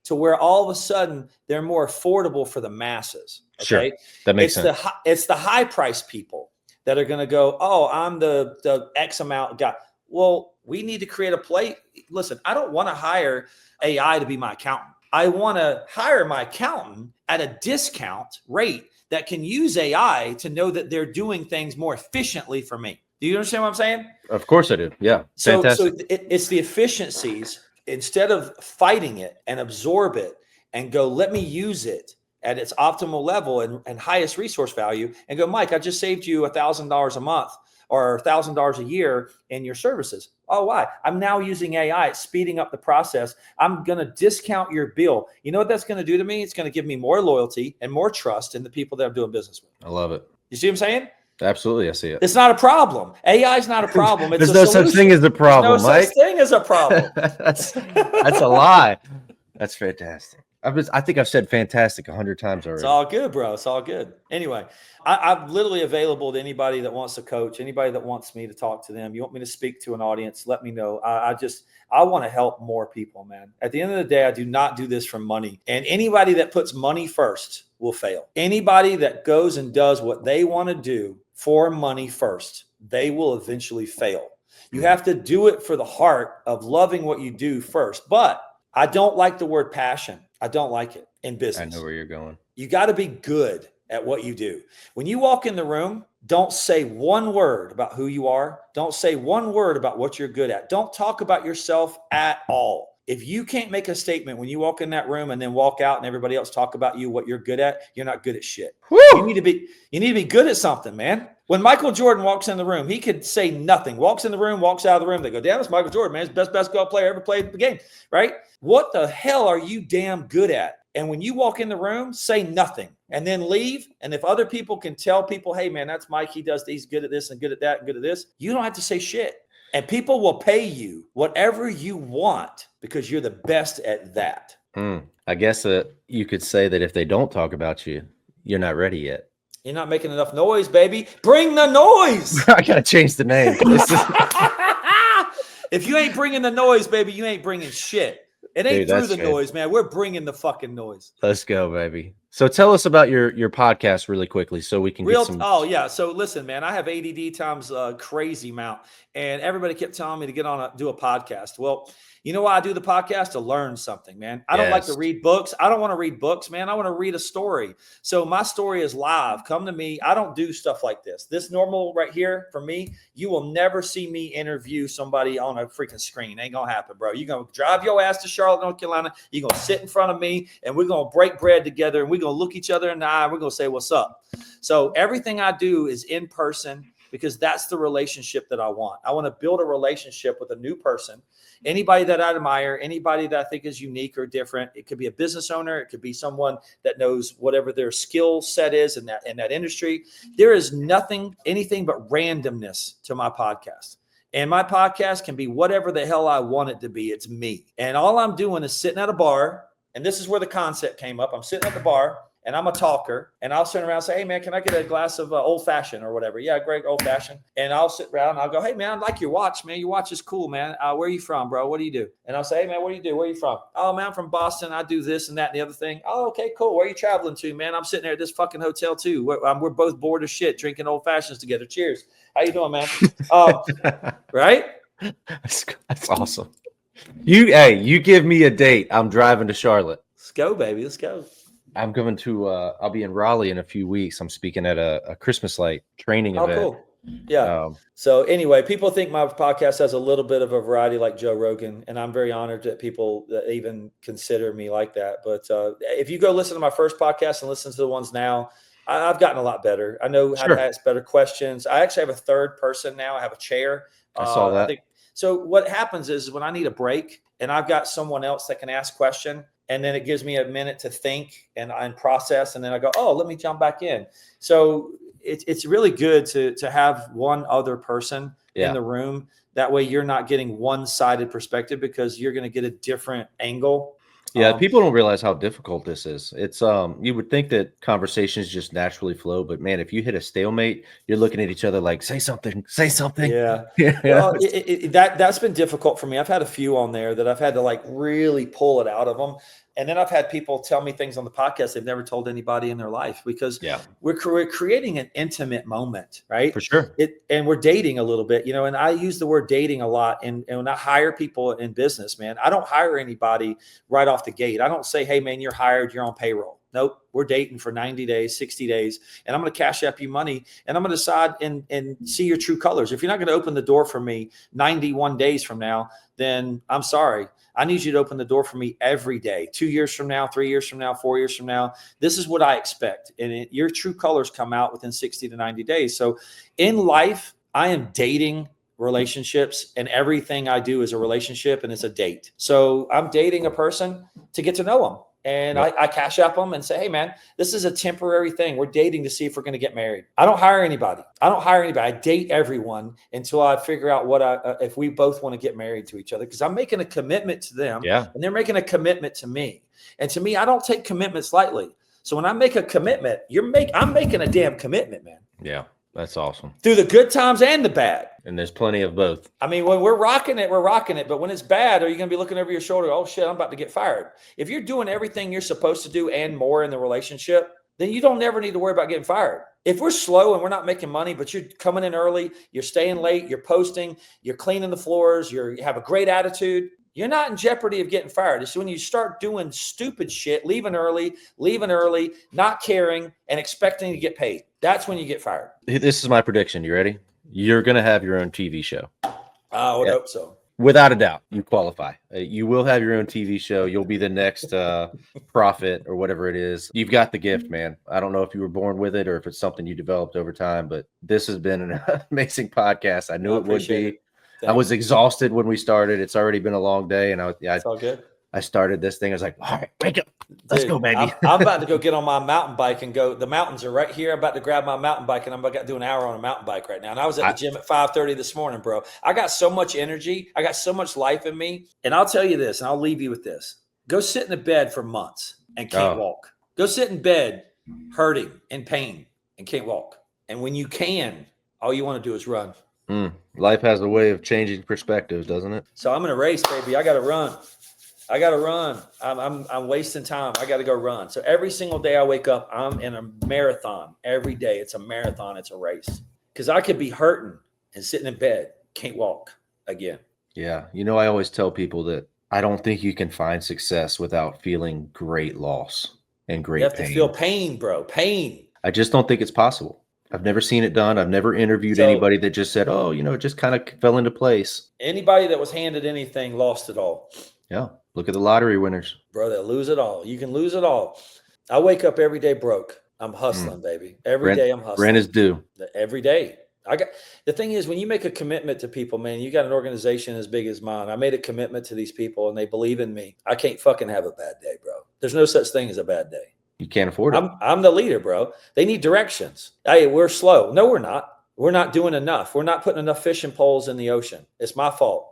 to where all of a sudden they're more affordable for the masses. Okay. Sure. That makes sense. It's the high price people that are going to go, oh, I'm the X amount guy. Well, we need to create a plate. Listen, I don't want to hire AI to be my accountant. I want to hire my accountant at a discount rate that can use AI to know that they're doing things more efficiently for me. Do you understand what I'm saying? Of course I do. Yeah. Fantastic. So it's the efficiencies. Instead of fighting it and absorb it and go, let me use it at its optimal level and highest resource value, and go, Mike, I just saved you $1,000 a month or $1,000 a year in your services. Oh, why? I'm now using AI. It's speeding up the process. I'm going to discount your bill. You know what that's going to do to me? It's going to give me more loyalty and more trust in the people that I'm doing business with. I love it. You see what I'm saying? Absolutely. I see it. It's not a problem. AI is not a problem. It's There's no such thing as a problem, There's no Mike. such thing as a problem. That's a lie. That's fantastic. I think I've said fantastic 100 times already. It's all good, bro. It's all good. Anyway, I'm literally available to anybody that wants to coach, anybody that wants me to talk to them. You want me to speak to an audience, let me know. I want to help more people, man. At the end of the day, I do not do this for money. And anybody that puts money first will fail. Anybody that goes and does what they want to do for money first, they will eventually fail. You have to do it for the heart of loving what you do first. But I don't like the word passion. I don't like it in business. I know where you're going. You got to be good at what you do. When you walk in the room, don't say one word about who you are. Don't say one word about what you're good at. Don't talk about yourself at all. If you can't make a statement when you walk in that room and then walk out and everybody else talk about you, what you're good at, you're not good at shit. Woo! You need to be good at something, man. When Michael Jordan walks in the room, he could say nothing. Walks in the room, walks out of the room. They go, damn, it's Michael Jordan, man. He's the best basketball player ever played the game, right? What the hell are you damn good at? And when you walk in the room, say nothing and then leave. And if other people can tell people, hey, man, that's Mike. He does these, good at this and good at that and good at this. You don't have to say shit. And people will pay you whatever you want because you're the best at that. I guess you could say that if they don't talk about you, you're not ready yet. You're not making enough noise, baby. Bring the noise. I got to change the name. If you ain't bringing the noise, baby, you ain't bringing shit. It ain't through the noise, man. We're bringing the fucking noise. Let's go, baby. So tell us about your podcast really quickly so we can get some. Oh, yeah. So listen, man, I have ADD times a crazy amount. And everybody kept telling me to get on do a podcast. Well, you know why I do the podcast? To learn something, man. I don't like to read books. I don't want to read books, man. I want to read a story. So my story is live. Come to me. I don't do stuff like this. This normal right here for me, you will never see me interview somebody on a freaking screen. Ain't going to happen, bro. You're going to drive your ass to Charlotte, North Carolina. You're going to sit in front of me and we're going to break bread together and we're going to look each other in the eye. And we're going to say, what's up? So everything I do is in person because that's the relationship that I want. I want to build a relationship with a new person. Anybody that I admire, anybody that I think is unique or different. It could be a business owner. It could be someone that knows whatever their skill set is in that industry. There is anything but randomness to my podcast. And my podcast can be whatever the hell I want it to be. It's me. And all I'm doing is sitting at a bar. And this is where the concept came up. I'm sitting at the bar. And I'm a talker, and I'll sit around and say, hey, man, can I get a glass of old fashioned or whatever? Yeah, great, old fashioned. And I'll sit around and I'll go, hey, man, I like your watch, man. Your watch is cool, man. Where are you from, bro? What do you do? And I'll say, hey, man, what do you do? Where are you from? Oh, man, I'm from Boston. I do this and that and the other thing. Oh, okay, cool. Where are you traveling to, man? I'm sitting there at this fucking hotel, too. We're both bored as shit drinking old fashions together. Cheers. How you doing, man? Right? That's awesome. You give me a date. I'm driving to Charlotte. Let's go, baby. Let's go. I'm going to, I'll be in Raleigh in a few weeks. I'm speaking at a Christmas light training Oh, event. cool. Yeah. So anyway, people think my podcast has a little bit of a variety like Joe Rogan, and I'm very honored that people that even consider me like that. But if you go listen to my first podcast and listen to the ones now, I've gotten a lot better. I know how to ask better questions. I actually have a third person now. I have a chair. I saw that. I think, so what happens is when I need a break and I've got someone else that can ask question, and then it gives me a minute to think and process, and then I go, oh, let me jump back in. So it's really good to have one other person in the room. That way you're not getting one-sided perspective because you're going to get a different angle. Yeah, people don't realize how difficult this is. It's you would think that conversations just naturally flow, but man, if you hit a stalemate, you're looking at each other like, say something, say something. Yeah. Well, that's been difficult for me. I've had a few on there that I've had to like really pull it out of them. And then I've had people tell me things on the podcast they've never told anybody in their life because we're creating an intimate moment, right? For sure. And we're dating a little bit, and I use the word dating a lot. And when I hire people in business, man, I don't hire anybody right off the gate. I don't say, hey, man, you're hired, you're on payroll. Nope. We're dating for 90 days, 60 days, and I'm going to cash up you money, and I'm going to decide and see your true colors. If you're not going to open the door for me 91 days from now, then I'm sorry. I need you to open the door for me every day, 2 years from now, 3 years from now, 4 years from now. This is what I expect. And your true colors come out within 60 to 90 days. So in life, I am dating relationships, and everything I do is a relationship and it's a date. So I'm dating a person to get to know them. And I cash up them and say, hey, man, this is a temporary thing. We're dating to see if we're going to get married. I don't hire anybody. I date everyone until I figure out if we both want to get married to each other, because I'm making a commitment to them and they're making a commitment to me. And to me, I don't take commitments lightly. So when I make a commitment, I'm making a damn commitment, man. Yeah. That's awesome. Through the good times and the bad. And there's plenty of both. I mean, when we're rocking it, we're rocking it. But when it's bad, are you going to be looking over your shoulder? Oh, shit, I'm about to get fired. If you're doing everything you're supposed to do and more in the relationship, then you don't never need to worry about getting fired. If we're slow and we're not making money, but you're coming in early, you're staying late, you're posting, you're cleaning the floors, you have a great attitude, you're not in jeopardy of getting fired. It's when you start doing stupid shit, leaving early, not caring, and expecting to get paid. That's when you get fired. This is my prediction. You ready? You're going to have your own TV show. I would hope so. Without a doubt, you qualify. You will have your own TV show. You'll be the next prophet or whatever it is. You've got the gift, man. I don't know if you were born with it or if it's something you developed over time, but this has been an amazing podcast. I knew it would be. I was exhausted when we started. It's already been a long day, and it's all good. I started this thing. I was like, all right, wake up. Let's go, baby. I'm about to go get on my mountain bike and go. The mountains are right here. I'm about to grab my mountain bike, and I'm about to do an hour on a mountain bike right now. And I was at the gym at 5:30 this morning, bro. I got so much energy. I got so much life in me. And I'll tell you this, and I'll leave you with this. Go sit in a bed for months and can't walk. Go sit in bed hurting, in pain, and can't walk. And when you can, all you want to do is run. Life has a way of changing perspectives, doesn't it? So I'm in a race, baby. I got to run. I'm wasting time. I got to go run. So every single day I wake up, I'm in a marathon. Every day it's a marathon. It's a race. Because I could be hurting and sitting in bed, can't walk again. Yeah. I always tell people that I don't think you can find success without feeling great loss and great pain. You have to feel pain, bro. Pain. I just don't think it's possible. I've never seen it done. I've never interviewed anybody that just said, oh, it just kind of fell into place. Anybody that was handed anything lost it all. Yeah. Look at the lottery winners. Bro, they lose it all. You can lose it all. I wake up every day broke. I'm hustling, baby. Every day I'm hustling. Rent is due. Every day. The thing is, when you make a commitment to people, man, you got an organization as big as mine. I made a commitment to these people and they believe in me. I can't fucking have a bad day, bro. There's no such thing as a bad day. You can't afford it. I'm the leader, bro. They need directions. Hey, we're slow. No, we're not. We're not doing enough. We're not putting enough fishing poles in the ocean. It's my fault.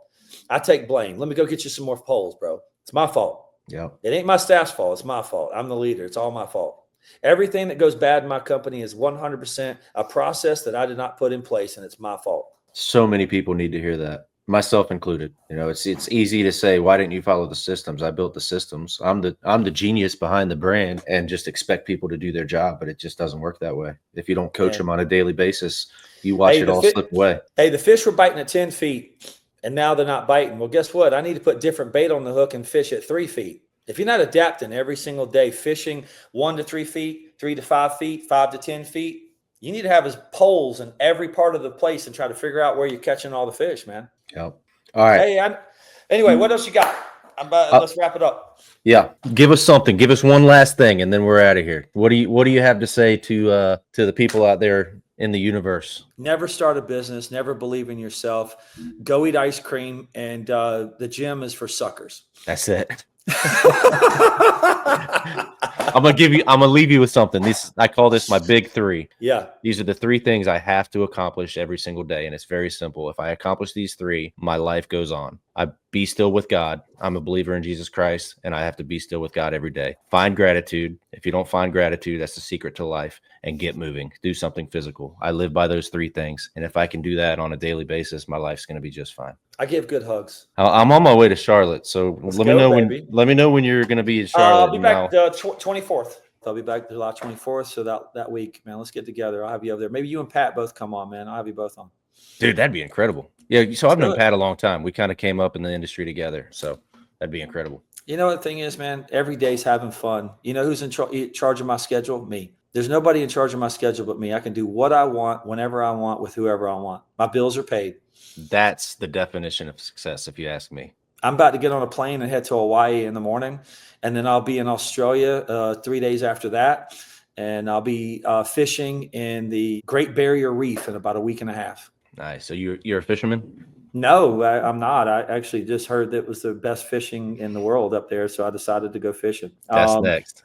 I take blame. Let me go get you some more poles, bro. It's my fault. Yeah. It ain't my staff's fault. It's my fault. I'm the leader. It's all my fault. Everything that goes bad in my company is 100% a process that I did not put in place, and it's my fault. So many people need to hear that, myself included. It's easy to say, why didn't you follow the systems? I built the systems. I'm the genius behind the brand, and just expect people to do their job, but it just doesn't work that way. If you don't coach them on a daily basis, you watch it all slip away. Hey, the fish were biting at 10 feet. And now they're not biting. Well, guess what? I need to put different bait on the hook and fish at 3 feet. If you're not adapting every single day, fishing 1 to 3 feet, 3 to 5 feet, 5 to 10 feet, you need to have his poles in every part of the place and try to figure out where you're catching all the fish, man. Yep. All right. Hey, anyway, what else you got? Let's wrap it up. Yeah. Give us something. Give us one last thing, and then we're out of here. What do you have to say to the people out there in the universe? Never start a business. Never believe in yourself. Go eat ice cream, and the gym is for suckers. That's it. I'm gonna leave you with something. I call this my big 3. Yeah. These are the 3 things I have to accomplish every single day. And it's very simple. If I accomplish these 3, my life goes on. I be still with God. I'm a believer in Jesus Christ, and I have to be still with God every day. Find gratitude. If you don't find gratitude, that's the secret to life. And get moving. Do something physical. I live by those 3 things. And if I can do that on a daily basis, my life's going to be just fine. I give good hugs. I'm on my way to Charlotte. So let me know when you're going to be in Charlotte. I'll be back the 24th. I'll be back July 24th. So that week, man, let's get together. I'll have you over there. Maybe you and Pat both come on, man. I'll have you both on. Dude, that'd be incredible. Yeah. So I've known Pat a long time. We kind of came up in the industry together. So that'd be incredible. You know what the thing is, man? Every day's having fun. You know who's in charge of my schedule? Me. There's nobody in charge of my schedule but me. I can do what I want, whenever I want, with whoever I want. My bills are paid. That's the definition of success, if you ask me. I'm about to get on a plane and head to Hawaii in the morning, and then I'll be in Australia 3 days after that, and I'll be fishing in the Great Barrier Reef in about a week and a half. Nice. So you're a fisherman? No, I'm not. I actually just heard that it was the best fishing in the world up there, so I decided to go fishing. That's next.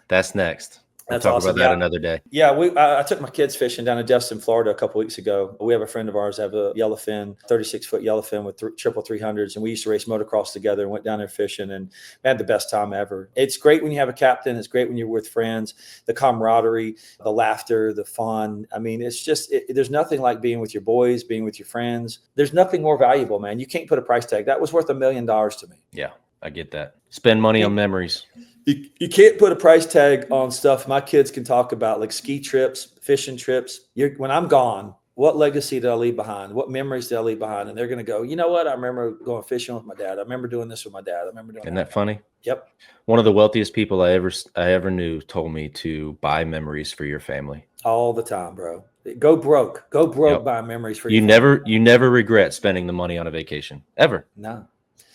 We'll That's talk awesome. about that another day. Yeah, I took my kids fishing down in Destin, Florida a couple weeks ago. We have a friend of ours have a yellowfin, 36-foot yellowfin with triple 300s, and we used to race motocross together and went down there fishing, and we had the best time ever. It's great when you have a captain. It's great when you're with friends, the camaraderie, the laughter, the fun. I mean, it's just there's nothing like being with your boys, being with your friends. There's nothing more valuable, man. You can't put a price tag. That was worth $1 million to me. Yeah, I get that. Spend money on memories. You can't put a price tag on stuff my kids can talk about, like ski trips, fishing trips. When I'm gone, what legacy did I leave behind? What memories did I leave behind? And they're going to go, you know what? I remember going fishing with my dad. I remember doing this with my dad. I remember doing Isn't that funny? Yep. One of the wealthiest people I ever knew told me to buy memories for your family. All the time, bro. Go broke. Go broke buying memories for you family. You never regret spending the money on a vacation. Ever. No.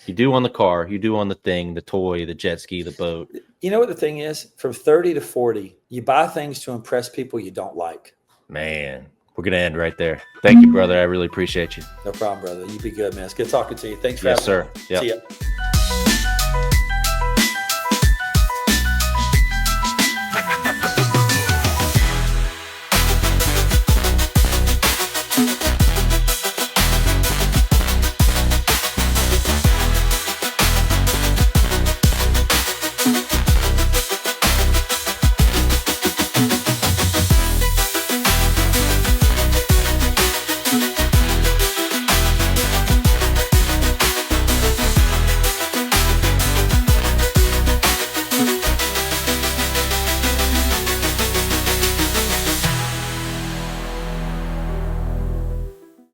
You do on the car, you do on the thing, the toy, the jet ski, the boat. You know what the thing is? From 30 to 40, you buy things to impress people you don't like. Man, we're going to end right there. Thank you, brother. I really appreciate you. No problem, brother. You be good, man. It's good talking to you. Thanks for having me. Yes, sir. Yep. See ya.